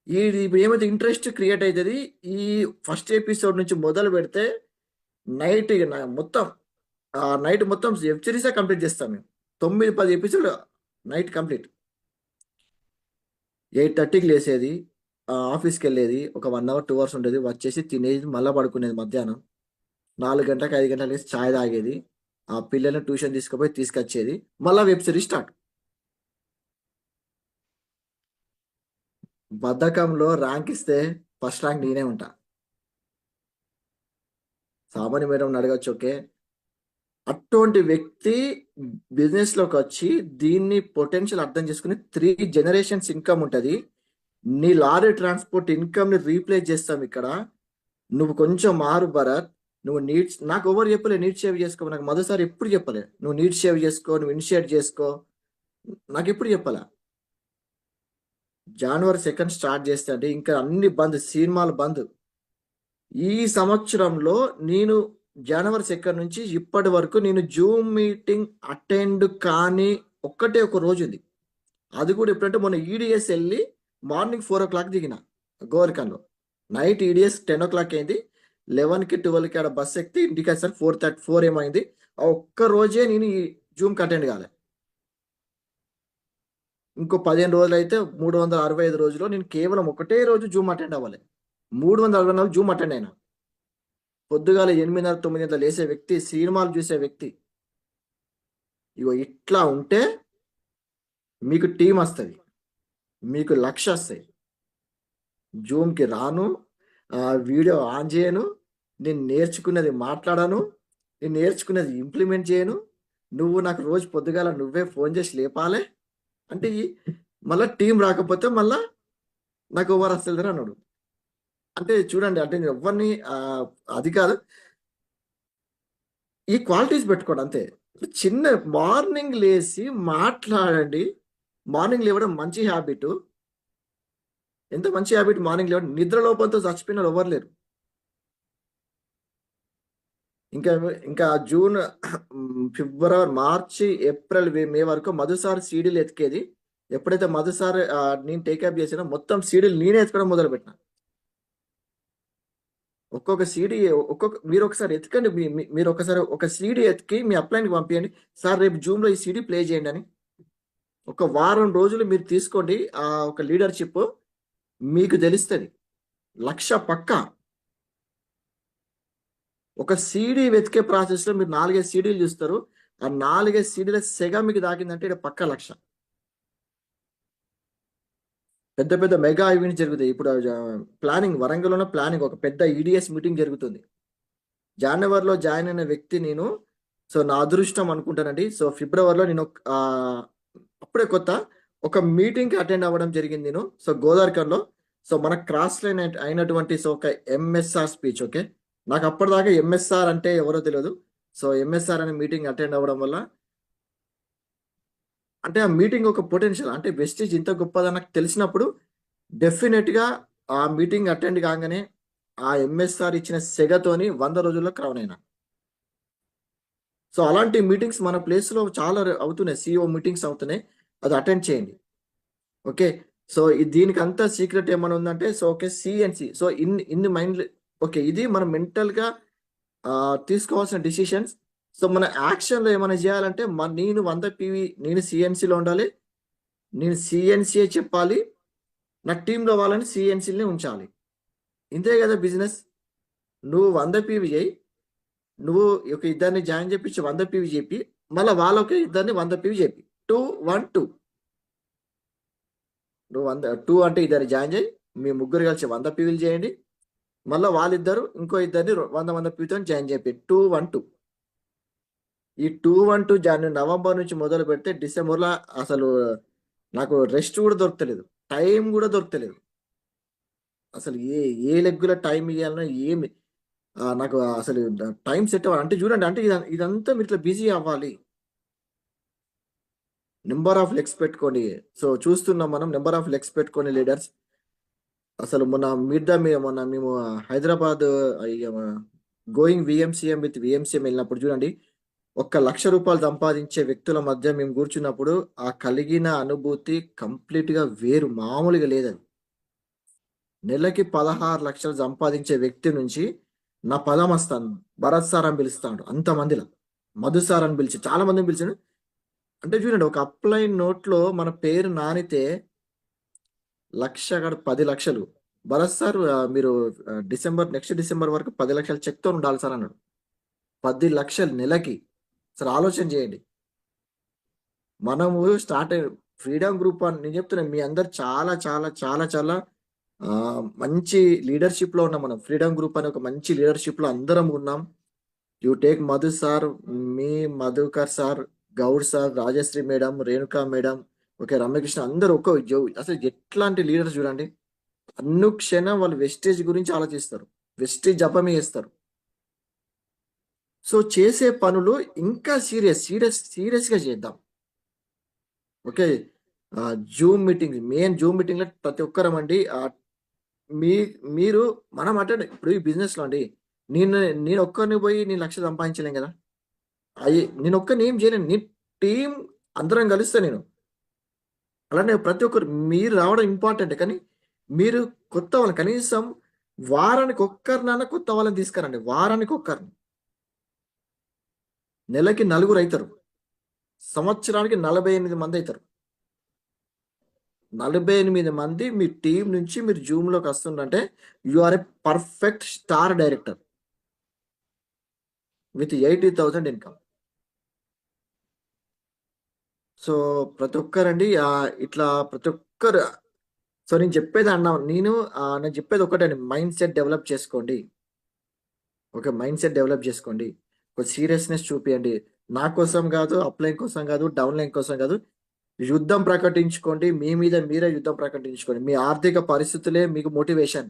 ఇప్పుడు ఏమైతే ఇంట్రెస్ట్ క్రియేట్ అవుతుంది. ఈ ఫస్ట్ ఎపిసోడ్ నుంచి మొదలు పెడితే నైట్ మొత్తం నైట్ మొత్తం వెబ్ సిరీసే కంప్లీట్ చేస్తాం మేము. 9-10 ఎపిసోడ్ నైట్ కంప్లీట్. 8:30కి లేసేది, ఆఫీస్కి వెళ్ళేది, ఒక 1 అవర్ 2 అవర్స్ ఉండేది, వచ్చేసి తినేది, మళ్ళీ పడుకునేది. మధ్యాహ్నం 4 గంటలకు 5 గంటలకు లేసి ఛాయ్ తాగేది, ఆ పిల్లల్ని ట్యూషన్ తీసుకుపోయి తీసుకొచ్చేది, మళ్ళీ వెబ్ సిరీస్ స్టార్ట్. బద్ధకంలో ర్యాంక్ ఇస్తే ఫస్ట్ ర్యాంక్ నేనే ఉంటా. సామాన్య మేడం అడగచ్చు, ఓకే. అటువంటి వ్యక్తి బిజినెస్లోకి వచ్చి దీన్ని పొటెన్షియల్ అర్థం చేసుకుని 3 generations ఇన్కమ్ ఉంటుంది. నీ లారీ ట్రాన్స్పోర్ట్ ఇన్కమ్ని రీప్లేస్ చేస్తాం ఇక్కడ. నువ్వు కొంచెం మారు భరత్. నువ్వు నీడ్స్, నాకు ఎవరు చెప్పలే నీడ్స్ సేవ్ చేసుకో. నాకు మొదటిసారి ఎప్పుడు చెప్పలే నువ్వు నీడ్స్ సేవ్ చేసుకో, నువ్వు ఇనిషియేట్ చేసుకో. నాకు ఎప్పుడు చెప్పలే. January 2 స్టార్ట్ చేస్తే అంటే ఇంకా అన్ని బంద్, సినిమాలు బంద్. ఈ సంవత్సరంలో నేను January 2 నుంచి ఇప్పటి వరకు నేను జూమ్ మీటింగ్ అటెండ్ కానీ ఒక్కటే ఒక రోజు ఉంది. అది కూడా ఎప్పుడంటే మొన్న ఈడిఎస్ వెళ్ళి మార్నింగ్ 4 o'clock దిగిన గోవర్కన్లో. నైట్ ఈడిఎస్ 10 o'clock అయింది. 11కి 12కి ఆడ బస్ ఎక్కితే ఇంటికి వచ్చేసరికి 4:34 ఏమైంది. ఆ ఒక్క రోజే నేను ఈ జూమ్కి అటెండ్ కాలే. ఇంకో 15 రోజులు అయితే 365 రోజుల్లో నేను కేవలం ఒకటే రోజు జూమ్ అటెండ్ అవ్వాలి. 364 జూమ్ అటెండ్ అయినా. పొద్దుగాల 8:30-9 లేసే వ్యక్తి, సినిమాలు చూసే వ్యక్తి. ఇగో ఇట్లా ఉంటే మీకు టీం వస్తుంది, మీకు లక్ష్య వస్తాయి. జూమ్కి రాను, వీడియో ఆన్ చేయను, నేను నేర్చుకున్నది మాట్లాడాను, నేను నేర్చుకున్నది ఇంప్లిమెంట్ చేయను. నువ్వు నాకు రోజు పొద్దుగాల నువ్వే ఫోన్ చేసి లేపాలే అంటే మళ్ళీ టీం రాకపోతే మళ్ళా నాకు ఎవరు వస్తుంది అన్నాడు. అంటే చూడండి, అంటే నేను ఎవరిని అది కాదు, ఈ క్వాలిటీస్ పెట్టుకోండి అంతే. చిన్న మార్నింగ్ లేసి మాట్లాడండి. మార్నింగ్ లేవడం మంచి హ్యాబిట్. ఎంత మంచి హ్యాబిట్ మార్నింగ్ లేవడం. నిద్ర లోపంతో చచ్చిపోయిన వాళ్ళు ఎవరు లేరు. ఇంకా జూన్, ఫిబ్రవరి, మార్చి, ఏప్రిల్, మే వరకు మధుసారి సీడీలు ఎతికేది. ఎప్పుడైతే మధుసారి నేను టేకప్ చేసినా మొత్తం సీడీలు నేనే ఎత్తుకోవడం మొదలు పెట్టిన. ఒక్కొక్క సీడీ మీరు ఒకసారి ఎత్తుకండి. మీరు ఒకసారి ఒక సీడీ ఎత్తికి మీ అప్లైన్కి పంపించండి. సార్ రేపు జూమ్లో ఈ సీడీ ప్లే చేయండి అని. ఒక వారం రోజులు మీరు తీసుకోండి. ఒక లీడర్షిప్ మీకు తెలుస్తుంది. లక్ష పక్కా. ఒక సీడీ వెతికే ప్రాసెస్లో మీరు 4-5 సీడీలు చూస్తారు. ఆ 4-5 సీడీల సెగ మీకు దాకిందంటే ఇక్కడ పక్కా లక్ష. పెద్ద పెద్ద మెగా ఈవెంట్స్ జరుగుతాయి. ఇప్పుడు ప్లానింగ్, వరంగల్లోనే ప్లానింగ్ ఒక పెద్ద ఈడిఎస్ మీటింగ్ జరుగుతుంది. జనవరిలో జాయిన్ అయిన వ్యక్తి నేను. సో నా అదృష్టం అనుకుంటానండి. సో ఫిబ్రవరిలో నేను అప్పుడే కొత్త ఒక మీటింగ్కి అటెండ్ అవ్వడం జరిగింది నేను. సో గోదావరికర్లో. సో మన క్రాస్ లైన్ అయినటువంటి సో ఒక ఎంఎస్ఆర్ స్పీచ్. ఓకే, నాకు అప్పటిదాకా ఎంఎస్ఆర్ అంటే ఎవరో తెలియదు. సో ఎంఎస్ఆర్ అనే మీటింగ్ అటెండ్ అవ్వడం వల్ల అంటే ఆ మీటింగ్ ఒక పొటెన్షియల్ అంటే వెస్టేజ్ ఇంత గొప్పదని నాకు తెలిసినప్పుడు డెఫినెట్గా ఆ మీటింగ్ అటెండ్ కాగానే ఆ ఎంఎస్ఆర్ ఇచ్చిన సెగతోని 100 రోజుల్లో క్రౌన్ అయినా. సో అలాంటి మీటింగ్స్ మన ప్లేస్లో చాలా అవుతున్నాయి. సిఇఓ మీటింగ్స్ అవుతున్నాయి. అది అటెండ్ చేయండి. ఓకే, సో దీనికి అంతా సీక్రెట్ ఏమైనా ఉందంటే సో ఓకే సిఎన్సి. సో ఇన్ని మైండ్. ఓకే, ఇది మనం మెంటల్గా తీసుకోవాల్సిన డిసిషన్స్. సో మన యాక్షన్లో ఏమైనా చేయాలంటే నేను 100 PV, నేను సిఎన్సిలో ఉండాలి, నేను సిఎన్సిఏ చెప్పాలి, నా టీంలో వాళ్ళని సిఎన్సీలనే ఉంచాలి. ఇంతే కదా బిజినెస్. నువ్వు 100 PV చేయి, నువ్వు ఒక ఇద్దరిని జాయిన్ చేపించి 100 PV చెప్పి మళ్ళీ వాళ్ళకి ఇద్దరిని 100 PV చెప్పి 2-1-2. నువ్వు 2 అంటే ఇద్దరిని జాయిన్ చేయి, మీ ముగ్గురు కలిసి 100 PVలు చేయండి. మళ్ళీ వాళ్ళిద్దరు ఇంకో ఇద్దరిని 100 PVతో జాయిన్ చెప్పి 2-1-2. ఈ 2-1-2 నవంబర్ నుంచి మొదలు పెడితే డిసెంబర్లో అసలు నాకు రెస్ట్ కూడా దొరకలేదు, టైం కూడా దొరకలేదు. అసలు ఏ లెగ్గుల టైం ఇవ్వాలన్నా ఏమి నాకు అసలు టైం సెట్ అవ్వాలి అంటే చూడండి, అంటే ఇదంతా మీరు ఇట్లా బిజీ అవ్వాలి. నెంబర్ ఆఫ్ లెగ్స్ పెట్టుకొని, సో చూస్తున్నాం మనం నెంబర్ ఆఫ్ లెగ్స్ పెట్టుకొని లీడర్స్. అసలు మొన్న మేము హైదరాబాద్ గోయింగ్ విఎంసీఎం విత్ విఎంసీఎం వెళ్ళినప్పుడు చూడండి, 1,00,000 రూపాయలు సంపాదించే వ్యక్తుల మధ్య మేము కూర్చున్నప్పుడు ఆ కలిగిన అనుభూతి కంప్లీట్ గా వేరు, మామూలుగా లేదని. నెలకి 16 లక్షలు సంపాదించే వ్యక్తి నుంచి నా పదం వస్తాను, భరత్ సార్ అని పిలుస్తాడు అంతమందిలో, మధు సార్ అని పిలిచి చాలా మందిని పిలిచాడు. అంటే చూడండి, ఒక అప్లైన్ నోట్లో మన పేరు నానితే కాదు 10 లక్షలు. భరత్ సార్ మీరు నెక్స్ట్ డిసెంబర్ వరకు 10 లక్షలు చెక్తో ఉండాలి సార్ అన్నాడు. 10 లక్షలు నెలకి. సార్ ఆలోచన చేయండి. మనము స్టార్ట్ ఫ్రీడమ్ గ్రూప్ అని నేను చెప్తున్నాను, మీ అందరు చాలా చాలా చాలా చాలా మంచి లీడర్షిప్ లో ఉన్నాం. మనం ఫ్రీడమ్ గ్రూప్ అనే ఒక మంచి లీడర్షిప్ లో అందరం ఉన్నాం. యూ టేక్ మధు సార్, మీ Madhukar sir, Goud sir, Rajashree madam, Renuka madam, okay Ramyakrishna, అందరూ అసలు ఎట్లాంటి లీడర్స్ చూడండి. అనుక్షణం వాళ్ళు వెస్టేజ్ గురించి ఆలోచిస్తారు, వెస్టేజ్ జపమే చేస్తారు. సో చేసే పనులు ఇంకా సీరియస్ గా చేద్దాం. ఓకే, మెయిన్ జూమ్ మీటింగ్ లో ప్రతి ఒక్కరం అండి. మీ మీరు మనం అంటే ఇప్పుడు ఈ బిజినెస్ లో అండి, నేను నేను ఒక్కరిని పోయి నేను 1,00,000 సంపాదించలేం కదా. నేను ఒక్కరిని ఏం చేయలేను, నీ టీం అందరం కలిస్తే నేను. అలానే ప్రతి ఒక్కరు మీరు రావడం ఇంపార్టెంట్, కానీ మీరు కొత్త వాళ్ళని కనీసం వారానికి ఒక్కరినైనా కొత్త వాళ్ళని తీసుకురండి. వారానికి ఒక్కరిని. నెలకి 4 అవుతారు, సంవత్సరానికి 48 మంది అవుతారు. 48 మంది మీ టీం నుంచి మీరు జూమ్ లోకి వస్తుందంటే you are a perfect star director with 80,000 income. So ప్రతి ఒక్కరండి ఇట్లా ప్రతి ఒక్కరు. సో నేను చెప్పేది నేను చెప్పేది ఒకటండి, మైండ్ సెట్ డెవలప్ చేసుకోండి. ఒక మైండ్ సెట్ డెవలప్ చేసుకోండి, ఒక సీరియస్నెస్ చూపియండి. నా కోసం కాదు, అప్లైన్ కోసం కాదు, డౌన్ లైన్ కోసం కాదు, యుద్ధం ప్రకటించుకోండి. మీ మీద మీరే యుద్ధం ప్రకటించుకోండి. మీ ఆర్థిక పరిస్థితులే మీకు మోటివేషన్.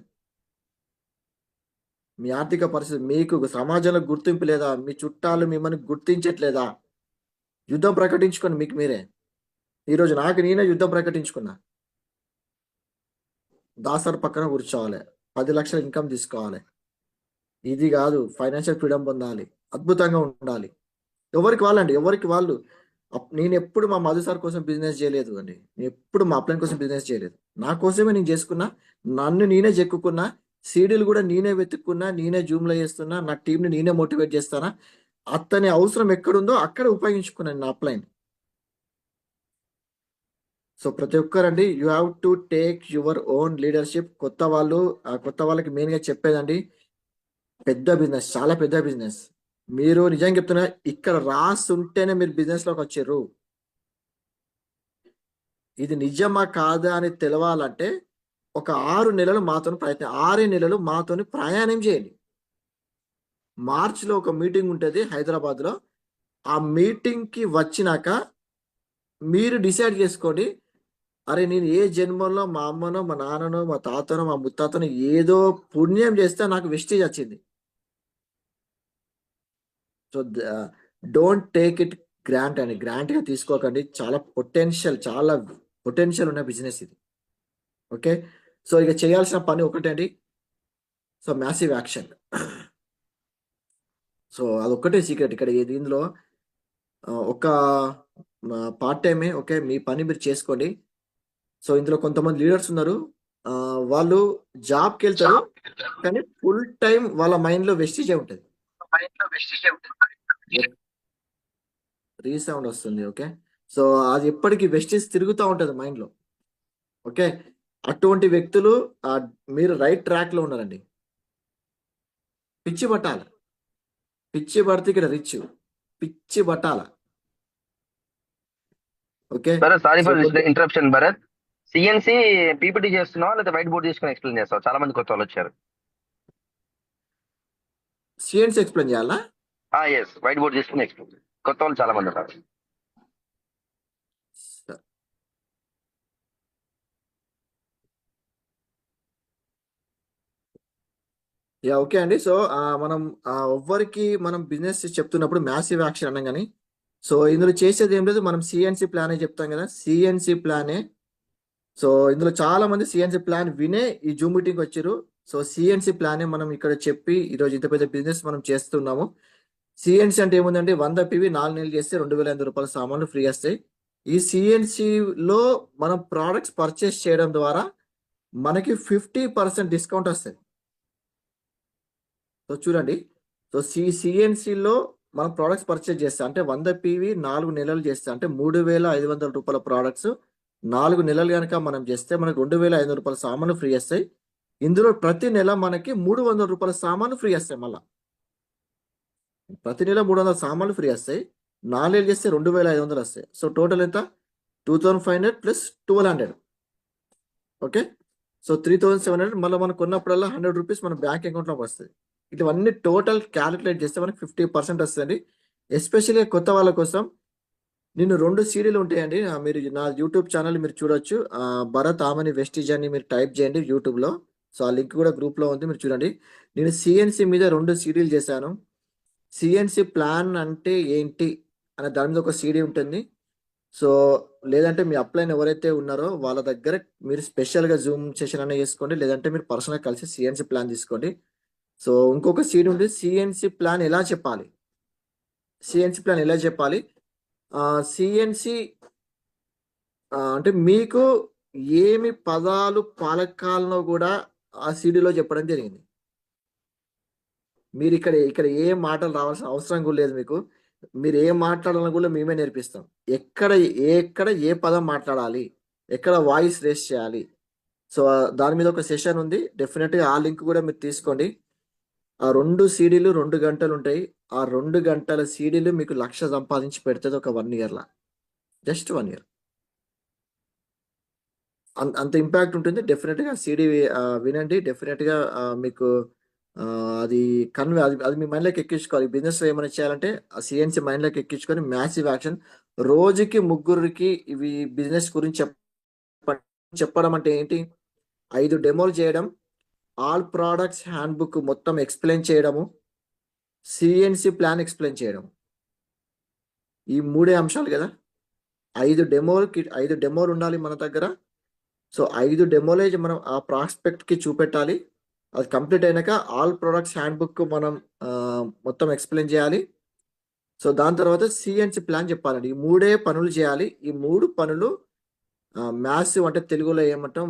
మీ ఆర్థిక పరిస్థితి మీకు సమాజంలో గుర్తింపు లేదా, మీ చుట్టాలు మిమ్మల్ని గుర్తించట్లేదా, యుద్ధం ప్రకటించుకోండి మీకు మీరే. ఈరోజు నాకు నేనే యుద్ధం ప్రకటించుకున్నా. దాసర్ పక్కన కూర్చోవాలి, 10 లక్షల ఇన్కమ్ తీసుకోవాలి, ఇది కాదు ఫైనాన్షియల్ ఫ్రీడమ్ పొందాలి, అద్భుతంగా ఉండాలి. ఎవరికి వాళ్ళు. నేను ఎప్పుడు మా మధు సార్ కోసం బిజినెస్ చేయలేదు అండి, నేను ఎప్పుడు మా అప్లైన్ కోసం బిజినెస్ చేయలేదు. నా కోసమే నేను చేసుకున్నా, నన్ను నేనే చెక్కుకున్నా, సీడీలు కూడా నేనే వెతుక్కున్నా, నేనే జూమ్లో చేస్తున్నా, నా టీంని నేనే మోటివేట్ చేస్తానా. అతని అవసరం ఎక్కడుందో అక్కడ ఉపయోగించుకున్నాను నా అప్లైన్. సో ప్రతి ఒక్కరండి, you have to take your own leadership. కొత్త వాళ్ళకి మెయిన్గా చెప్పేదండి, పెద్ద బిజినెస్, చాలా పెద్ద బిజినెస్. మీరు నిజంగా చెప్తున్నా, ఇక్కడ రాస్తుంటేనే మీరు బిజినెస్ లోకి వచ్చారు. ఇది నిజమా కాదా అని తెలవాలంటే ఒక 6 నెలలు 6 నెలలు మాతోని ప్రయాణం చేయండి. మార్చిలో ఒక మీటింగ్ ఉంటుంది హైదరాబాద్లో. ఆ మీటింగ్కి వచ్చినాక మీరు డిసైడ్ చేసుకోండి, అరే నేను ఏ జన్మలో మా అమ్మనో మా నాన్ననో మా తాతనో మా ముత్తాతనో ఏదో పుణ్యం చేస్తే నాకు వెస్టేజ్ వచ్చింది. సో డోంట్ టేక్ ఇట్ గ్రాంట్గా తీసుకోకండి. చాలా పొటెన్షియల్ ఉన్న బిజినెస్ ఇది. ఓకే, సో ఇక చేయాల్సిన పని ఒకటే అండి, సో మ్యాసివ్ యాక్షన్. సో అదొక్కటే సీక్రెట్ ఇక్కడ దీనిలో. ఒక పార్ట్ టైమే, ఓకే మీ పని మీరు చేసుకోండి. సో ఇందులో కొంతమంది లీడర్స్ ఉన్నారు, వాళ్ళు జాబ్కి వెళ్తారు కానీ ఫుల్ టైం వాళ్ళ మైండ్లో వెస్టిజే ఉంటుంది. రీసౌండ్ వస్తుంది, ఓకే. సో అది ఎప్పటికీ వెస్టిజ్ తిరుగుతూ ఉంటుంది మైండ్లో. ఓకే, అటువంటి వ్యక్తులు మీరు రైట్ ట్రాక్ లో ఉన్నారండి. పిచ్చి పట్టాల, పిచ్చి పడితే ఇక్కడ రిచ్, పిచ్చి పట్టాల. Okay, Bharat, sorry so for interruption. Bharat, CNC PPT చేస్తున్నావా లేదా వైట్ బోర్డ్ తీసుకుని ఎక్స్ప్లెయిన్ చేస్తావు? చాలా మంది కొత్త వాళ్ళు వచ్చారు. సిఎన్సి ఎక్స్ప్లెయిన్ చేయాలా? ఎస్, వైట్ బోర్డ్ తీసుకుని ఎక్స్ప్లెయిన్. కొత్త వాళ్ళు చాలా మంది ఉన్నారు. ఓకే అండి. సో మనం ఎవ్వరికి మనం బిజినెస్ చెప్తున్నప్పుడు మ్యాసివ్ యాక్షన్ అన్నాం కానీ సో ఇందులో చేసేది ఏం లేదు, మనం సిఎన్సి ప్లానే చెప్తాం కదా, సిఎన్సి ప్లానే. సో ఇందులో చాలా మంది సిఎన్సి ప్లాన్ వినే ఈ జూమ్ మీటింగ్ వచ్చారు. సో సిఎన్సి ప్లానే మనం ఇక్కడ చెప్పి ఈరోజు ఇంత పెద్ద బిజినెస్ మనం చేస్తున్నాము. సిఎన్సి అంటే ఏముందంటే 100 పివి 4 నెలలు చేస్తే 2,500 రూపాయల సామాన్లు ఫ్రీ వస్తాయి. ఈ సిఎన్సిలో మనం ప్రోడక్ట్స్ పర్చేస్ చేయడం ద్వారా మనకి 50% డిస్కౌంట్ వస్తుంది. సో చూడండి, సో సిఎన్సిలో మనం ప్రోడక్ట్స్ పర్చేస్ చేస్తాం అంటే 100 పివి 4 నెలలు చేస్తాం అంటే 3,500 రూపాయల ప్రోడక్ట్స్ 4 నెలలు కనుక మనం చేస్తే మనకు 2,500 రూపాయల సామాన్లు ఫ్రీ వస్తాయి. ఇందులో ప్రతి నెల మనకి 300 రూపాయల సామాన్లు ఫ్రీ వస్తాయి. మళ్ళీ ప్రతి నెల 300 సామాన్లు ఫ్రీ వస్తాయి. 4 నెలలు చేస్తే 2,500 వస్తాయి. సో టోటల్ ఎంత? 2,500 ప్లస్ 1,200. Okay, so 3,700. మళ్ళీ మనం కొన్నప్పుడల్లా 100 రూపీస్ మన బ్యాంక్ అకౌంట్లోకి వస్తుంది. ఇవన్నీ టోటల్ క్యాలిక్యులేట్ చేస్తే మనకి 50% వస్తుంది. ఎస్పెషల్లీ కొత్త వాళ్ళ కోసం నేను 2 సీడీలు ఉంటాయండి. మీరు నా యూట్యూబ్ ఛానల్ మీరు చూడొచ్చు. భరత్ ఆమని వెస్టిజ్ అని మీరు టైప్ చేయండి యూట్యూబ్లో. సో ఆ లింక్ కూడా గ్రూప్లో ఉంది, మీరు చూడండి. నేను సిఎన్సి మీద 2 సీడీలు చేశాను. సిఎన్సి ప్లాన్ అంటే ఏంటి అనే దాని మీద ఒక సీడీ ఉంటుంది. సో లేదంటే మీ అప్లైన్ ఎవరైతే ఉన్నారో వాళ్ళ దగ్గర మీరు స్పెషల్గా జూమ్ సెషన్ అనేది చేసుకోండి, లేదంటే మీరు పర్సనల్గా కలిసి సిఎన్సి ప్లాన్ తీసుకోండి. సో ఇంకొక సీడీ ఉంది, సిఎన్సి ప్లాన్ ఎలా చెప్పాలి. సిఎన్సి ప్లాన్ ఎలా చెప్పాలి, సిఎన్సి అంటే మీకు ఏమి పదాలు పాలకాలను కూడా ఆ సీడీలో చెప్పడం జరిగింది. మీరు ఇక్కడ ఏ మాటలు రావాల్సిన అవసరం కూడా లేదు మీకు. మీరు ఏం మాట్లాడాలని కూడా మేమే నేర్పిస్తాం. ఎక్కడ ఏ పదం మాట్లాడాలి, ఎక్కడ వాయిస్ రేస్ చేయాలి. సో దాని మీద ఒక సెషన్ ఉంది, డెఫినెట్గా ఆ లింక్ కూడా మీరు తీసుకోండి. ఆ 2 సీడీలు 2 గంటలు ఉంటాయి. ఆ 2 గంటల సీడీలు మీకు 1,00,000 సంపాదించి పెడుతుంది ఒక 1 ఇయర్లా. జస్ట్ 1 ఇయర్ అంత ఇంపాక్ట్ ఉంటుంది. డెఫినెట్గా సీడీ వినండి. డెఫినెట్గా మీకు అది అది మీ మైండ్లోకి ఎక్కించుకోవాలి. బిజినెస్లో ఏమైనా చేయాలంటే ఆ సిఎన్సి మైండ్లోకి ఎక్కించుకొని మ్యాసివ్ యాక్షన్. రోజుకి 3 ఇవి బిజినెస్ గురించి చెప్పడం అంటే ఏంటి, 5 డెమోలు చేయడం, ఆల్ ప్రోడక్ట్స్ హ్యాండ్ బుక్ మొత్తం ఎక్స్ప్లెయిన్ చేయడము, సిఎన్సి ప్లాన్ ఎక్స్ప్లెయిన్ చేయడం. ఈ 3 అంశాలు కదా. 5 డెమోలు ఉండాలి మన దగ్గర. సో 5 డెమోలేజ్ మనం ఆ ప్రాస్పెక్ట్కి చూపెట్టాలి. అది కంప్లీట్ అయినాక ఆల్ ప్రొడక్ట్స్ హ్యాండ్ బుక్ మనం మొత్తం ఎక్స్ప్లెయిన్ చేయాలి. సో దాని తర్వాత సిఎన్సి ప్లాన్ చెప్పాలండి. ఈ 3 పనులు చేయాలి. ఈ 3 పనులు మ్యాసివ్ అంటే తెలుగులో ఏమంటాం,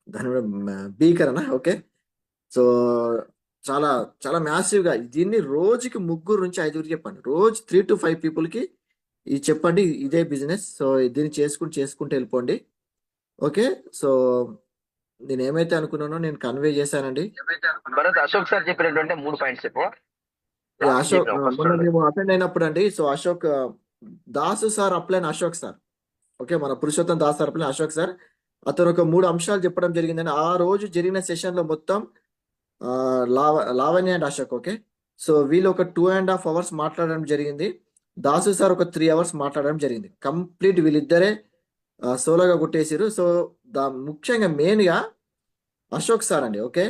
దాని భీకరణ. ఓకే, సో చాలా చాలా మ్యాసివ్గా దీన్ని రోజుకి 3 నుంచి 5 చెప్పండి. రోజు 3 to 5 పీపుల్కి ఇది చెప్పండి. ఇదే బిజినెస్. సో దీన్ని చేసుకుంటూ వెళ్ళిపోండి. ఓకే, సో నేను ఏమైతే అనుకున్నానో నేను కన్వే చేశానండి. భరత్, అశోక్ సార్ చెప్పినటువంటి 3 పాయింట్స్ చెప్పు. అశోక్ మొన్న మేము అటెండ్ అయినప్పుడు అండి. So Ashok Dasu sir upline Ashok sir, okay, మన Purushottam Das sir upline Ashok sir, అతను ఒక 3 అంశాలు చెప్పడం జరిగిందండి. ఆ రోజు జరిగిన సెషన్లో మొత్తం Lavanya and Ashok, okay, so వీళ్ళు ఒక 2.5 hours మాట్లాడడం జరిగింది. దాసు సార్ ఒక 3 hours మాట్లాడడం జరిగింది. కంప్లీట్ వీళ్ళిద్దరే సోలోగా కొట్టేసారు. సో ముఖ్యంగా మెయిన్గా అశోక్ సార్ అండి. ఓకే,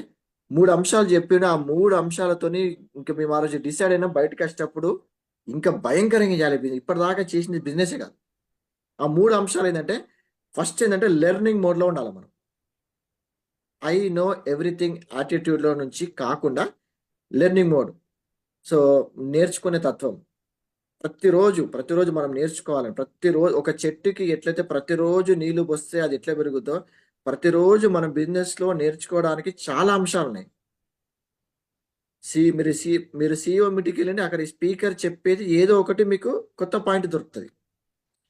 3 అంశాలు చెప్పిండు. ఆ 3 అంశాలతోని ఇంకా మేము ఆ రోజు డిసైడ్ అయినా బయటకు వచ్చేటప్పుడు ఇంకా భయంకరంగా చేయాలి. ఇప్పటిదాకా చేసిన బిజినెసే కాదు. ఆ 3 అంశాలు ఏంటంటే, ఫస్ట్ ఏంటంటే లెర్నింగ్ మోడ్లో ఉండాలి మనం. ఐ నో ఎవ్రీథింగ్ యాటిట్యూడ్లో నుంచి కాకుండా లెర్నింగ్ మోడ్. సో నేర్చుకునే తత్వం. ప్రతిరోజు మనం నేర్చుకోవాలి. ప్రతిరోజు ఒక చెట్టుకి ఎట్లయితే ప్రతిరోజు నీళ్లు పోస్తే అది ఎట్లా పెరుగుతో, ప్రతిరోజు మన బిజినెస్లో నేర్చుకోవడానికి చాలా అంశాలు ఉన్నాయి. మీరు సిఇఓ మీటింగ్కి వెళ్ళండి, అక్కడ స్పీకర్ చెప్పేది ఏదో ఒకటి మీకు కొత్త పాయింట్ దొరుకుతుంది.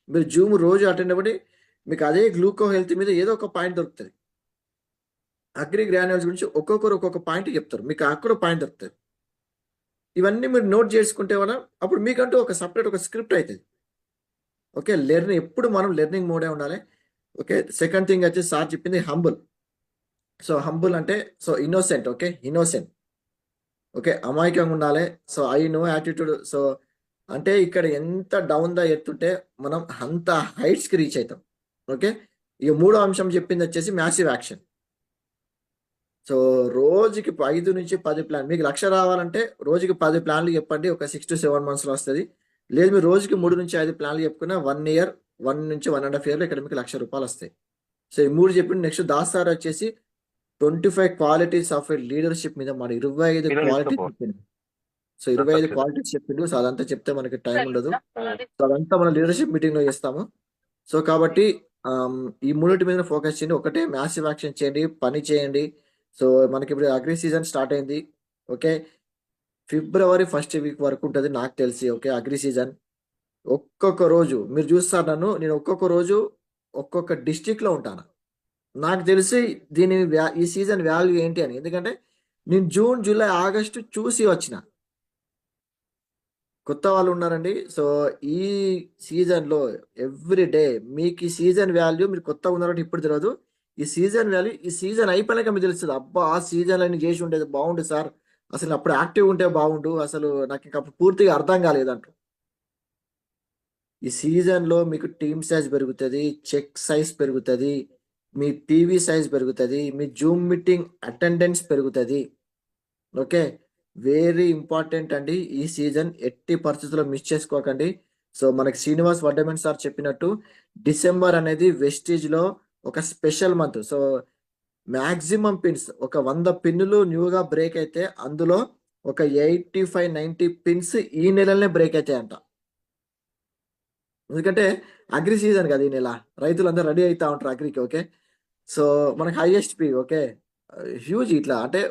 మీరు జూమ్ రోజు అటెండ్ అవ్వండి, మీకు అదే గ్లూకో హెల్త్ మీద ఏదో ఒక పాయింట్ దొరుకుతుంది. అగ్రి గ్రాన్యూల్స్ గురించి ఒక్కొక్కరు ఒక్కొక్క పాయింట్ చెప్తారు, మీకు అక్కడ పాయింట్ దొరుకుతుంది. ఇవన్నీ మీరు నోట్ చేసుకుంటే వల్ల అప్పుడు మీకంటూ ఒక సపరేట్ ఒక స్క్రిప్ట్ అవుతుంది. ఓకే, ఎప్పుడు మనం లెర్నింగ్ మోడే ఉండాలి. ఓకే, సెకండ్ థింగ్ వచ్చి సార్ చెప్పింది హంబుల్. సో హంబుల్ అంటే so innocent. Okay, innocent. Okay, అమాయకంగా ఉండాలి. So I know attitude. So అంటే ఇక్కడ ఎంత డౌన్ ద ఎత్తుంటే మనం అంత హైట్స్కి రీచ్ అవుతాం. ఓకే, ఇక 3వ అంశం చెప్పింది వచ్చేసి మ్యాసివ్ యాక్షన్. సో రోజుకి 5 నుంచి 10 ప్లాన్, మీకు 1,00,000 రావాలంటే రోజుకి 10 ప్లాన్లు చెప్పండి, ఒక 6 to 7 months లో వస్తుంది. లేదు మీరు రోజుకి 3 నుంచి 5 ప్లాన్లు చెప్పుకున్నా 1 year, 1 నుంచి 1.5 yearలో ఇక్కడ మీకు ₹1,00,000 వస్తాయి. సో ఈ 3 చెప్పి నెక్స్ట్ దాస్ సార్ వచ్చేసి 25 క్వాలిటీస్ ఆఫ్ లీడర్షిప్ మీద మన 25 పిల్లలు క్వాలిటీస్ తీసుకోపో చెప్పింది. సో 25 తక్షణ క్వాలిటీస్ చెప్పిండు. సో అదంతా చెప్తే మనకి టైం ఉండదు. సో అదంతా మన లీడర్షిప్ మీటింగ్ లో చేస్తాము. సో కాబట్టి ఈ మూడింటి మీద ఫోకస్ చేయండి. ఒకటే మ్యాసివ్ యాక్షన్ చేయండి, పని చేయండి. సో మనకి ఇప్పుడు అగ్రి సీజన్ స్టార్ట్ అయింది. ఓకే, ఫిబ్రవరి 1st వీక్ వరకు ఉంటుంది నాకు తెలిసి. ఓకే, అగ్రి సీజన్ ఒక్కొక్క రోజు మీరు చూస్తారు నన్ను, నేను ఒక్కొక్క రోజు ఒక్కొక్క డిస్టిక్ లో ఉంటాను. నాకు తెలిసి ఈ సీజన్ వాల్యూ ఏంటి అని, ఎందుకంటే నేను జూన్, జూలై, ఆగస్టు చూసి వచ్చిన. కొత్త వాళ్ళు ఉన్నారండి. సో ఈ సీజన్లో ఎవ్రీ డే మీకు ఈ సీజన్ వాల్యూ, మీరు కొత్తగా ఉన్నారంటే ఇప్పుడు తెలియదు. ఈ సీజన్ వాల్యూ ఈ సీజన్ అయిపోయినాక మీకు తెలుస్తుంది. అబ్బా ఆ సీజన్ అని చేసి ఉండేది బాగుండు సార్, అసలు అప్పుడు యాక్టివ్ ఉంటే బాగుండు, అసలు నాకు ఇంకా అప్పుడు పూర్తిగా అర్థం కాలేదంట. ఈ సీజన్లో మీకు టీమ్ సైజ్ పెరుగుతుంది, చెక్ సైజ్ పెరుగుతుంది, మీ టీవీ సైజ్ పెరుగుతుంది, మీ జూమ్ మీటింగ్ అటెండెన్స్ పెరుగుతుంది. ఓకే, వెరీ ఇంపార్టెంట్ అండి. ఈ సీజన్ ఎట్టి పరిస్థితుల్లో మిస్ చేసుకోకండి. సో మనకి శ్రీనివాస్ వడ్డమెన్ సార్ చెప్పినట్టు డిసెంబర్ అనేది వెస్టీజ్లో ఒక special month. So maximum pins ఒక 100 పిన్నులు న్యూగా బ్రేక్ అయితే అందులో ఒక 85-90 పిన్స్ ఈ నెలనే బ్రేక్ అవుతాయంట. ఎందుకంటే అగ్రి సీజన్ కదా ఈ నెల, రైతులందరూ రెడీ అవుతా ఉంటారు అగ్రికి. ఓకే, సో మనకి హైయెస్ట్ పీ, ఓకే, హ్యూజ్ ఇట్లా అంటే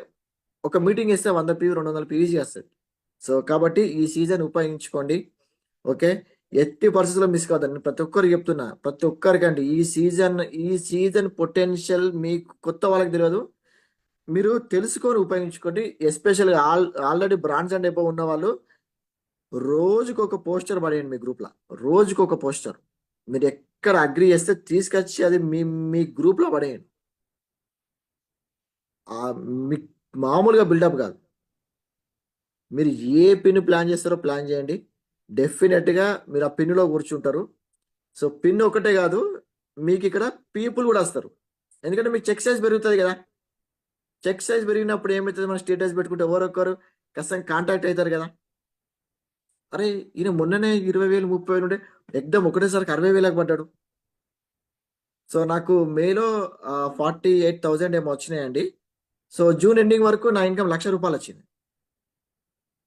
ఒక మీటింగ్ ఇస్తే 100 PV 200 PV వస్తుంది. సో కాబట్టి ఈ సీజన్ ఉపయోగించుకోండి. ఓకే, ఎట్టి పరిస్థితుల్లో మిస్ కావద్దండి. ప్రతి ఒక్కరికి చెప్తున్నా, ప్రతి ఒక్కరికండి ఈ సీజన్ పొటెన్షియల్ మీకు కొత్త వాళ్ళకి తెలియదు, మీరు తెలుసుకొని ఉపయోగించుకోండి. ఎస్పెషల్గా ఆల్రెడీ బ్రాండ్స్ అండ్ ఎబో ఉన్న వాళ్ళు రోజుకు ఒక పోస్టర్ పడేయండి మీ గ్రూప్లో. రోజుకు ఒక పోస్టర్ మీరు ఎక్కడ అగ్రి చేస్తే తీసుకొచ్చి అది మీ గ్రూప్లో పడేయండి. మీ మామూలుగా బిల్డప్ కాదు, మీరు ఏ పిన్ ప్లాన్ చేస్తారో ప్లాన్ చేయండి. డెఫినెట్గా మీరు ఆ పిన్నులో కూర్చుంటారు. సో పిన్ ఒకటే కాదు, మీకు ఇక్కడ పీపుల్ కూడా వస్తారు. ఎందుకంటే మీకు చెక్ సైజ్ పెరుగుతుంది కదా. చెక్ సైజ్ పెరిగినప్పుడు ఏమవుతుంది, మనం స్టేటస్ పెట్టుకుంటే ఎవరొక్కరు ఖచ్చితంగా కాంటాక్ట్ అవుతారు కదా. అరే ఈయన మొన్ననే 20,000 30,000 ఉంటే ఎగ్దమ్ ఒకటేసారికి 60,000కి పడ్డాడు. సో నాకు మేలో 48,000 ఏమో వచ్చినాయండి. సో జూన్ ఎండింగ్ వరకు నా ఇన్కమ్ ₹1,00,000 వచ్చింది,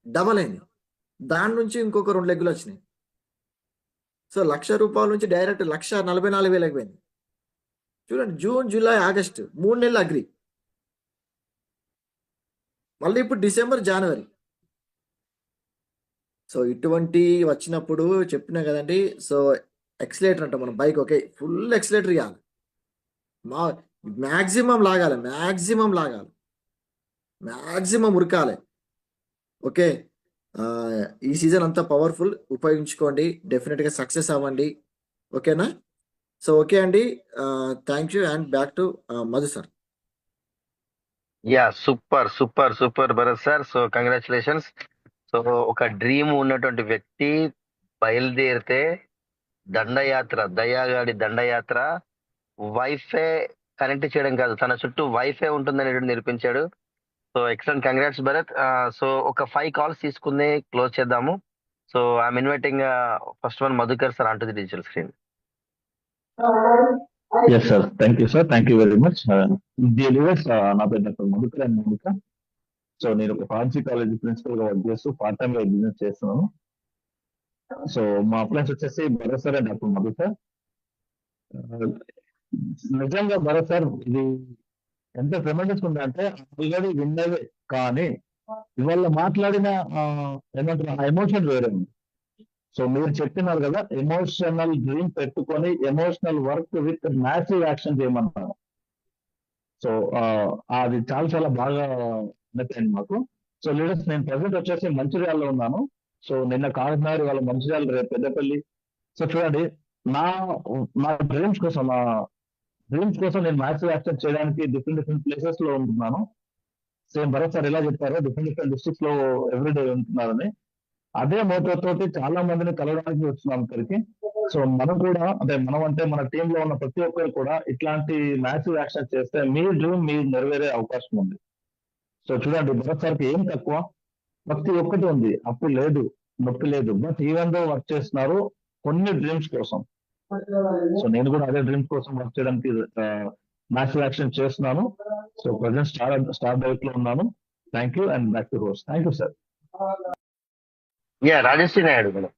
డబల్ అయింది. దాని నుంచి ఇంకొక 2 లెగ్గులు వచ్చినాయి. సో ₹1,00,000 నుంచి డైరెక్ట్ 1,44,000 పోయింది. చూడండి, జూన్, జూలై, ఆగస్టు 3 నెలలు అగ్రి, మళ్ళీ ఇప్పుడు డిసెంబర్, జనవరి. సో ఇటువంటి వచ్చినప్పుడు చెప్పినా కదండి. సో ఎక్సిలేటర్ అంట మన బైక్. ఓకే, ఫుల్ ఎక్సిలేటర్ ఇవ్వాలి, మ్యాక్సిమం లాగాలి, మ్యాక్సిమం ఉరకాలి. ఓకే, ఈ సీజన్ అంతా పవర్ఫుల్, ఉపయోగించుకోండి, డెఫినెట్గా సక్సెస్ అవ్వండి. ఓకేనా? సో ఓకే అండి, thank you and back to Madhu sir. Yeah, super super super Bharat sir. So congratulations. So ఒక డ్రీమ్ ఉన్నటువంటి వ్యక్తి బయలుదేరితే దండయాత్ర, దయాగాడి దండయాత్ర, వైఫై కనెక్ట్ చేయడం కాదు, తన చుట్టూ వైఫై ఉంటుందనేటువంటి నిరూపించాడు. So excellent, congrats Bharat. So ఒక 5 calls తీసుకుని క్లోజ్ చేద్దాము. So I'm inviting first one Madhukar sir on to the digital screen. Yes sir, thank you sir, thank you very much. నా పేరు doctor Madhukar and Mounika. So నేను ఒక ఫార్మసీ కాలేజ్ ప్రిన్సిపల్ గా work చేస్తూ part time గా business చేస్తున్నాను. So మా friends వచ్చేసి Bharat sir and doctor Madhu sir. నిజంగా భరత్ సార్ ఇది ఎంత ట్రెమెండస్ ఉందంటే ఆల్రెడీ విన్నదే, కానీ ఇవాళ మాట్లాడిన ఏమంటారు ఆ ఎమోషన్ వేరే ఉంది. సో మీరు చెప్తున్నారు కదా, ఎమోషనల్ డ్రీమ్ పెట్టుకొని emotional work with massive action చేయమన్నారు. సో అది చాలా చాలా బాగా నచ్చింది మాకు. సో లీడర్స్, నేను ప్రజెంట్ వచ్చేసి మంచిర్యాలలో ఉన్నాను. సో నిన్న కాకినాడ, వాళ్ళ మంచిర్యాల, రేపు పెద్దపల్లి. సో చూడండి, నా నా డ్రీమ్స్ కోసం నేను మ్యాసివ్ యాక్షన్ చేయడానికి డిఫరెంట్ ప్లేసెస్ లో ఉంటున్నాను. సేమ్ భరత్ సార్ ఎలా చెప్పారో డిఫరెంట్ డిస్ట్రిక్ట్స్ లో ఎవ్రీడే ఉంటున్నారని, అదే మోటో తోటి చాలా మందిని కలవడానికి వస్తున్నాం ఇక్కడికి. సో మనం కూడా అంటే మన టీమ్ లో ఉన్న ప్రతి ఒక్కరు కూడా ఇట్లాంటి మ్యాసివ్ యాక్షన్ చేస్తే మీ డ్రీమ్ మీరు నెరవేరే అవకాశం ఉంది. సో చూడండి, భరత్ సార్కి ఏం తక్కువ, ప్రతి ఒక్కటి ఉంది, అప్పు లేదు, నొప్పి లేదు, బట్ ఈవెన్ దో వర్క్ చేస్తున్నారు కొన్ని డ్రీమ్స్ కోసం. సో నేను కూడా అదే డ్రీమ్స్ కోసం వర్క్ చేయడానికి మ్యాసివ్ యాక్షన్ చేస్తున్నాను. సో ప్రజెంట్ స్టార్ డైరెక్ట్ లో ఉన్నాను. Thank you and back to host. Thank you sir. Yeah Rajashree Naidu madam.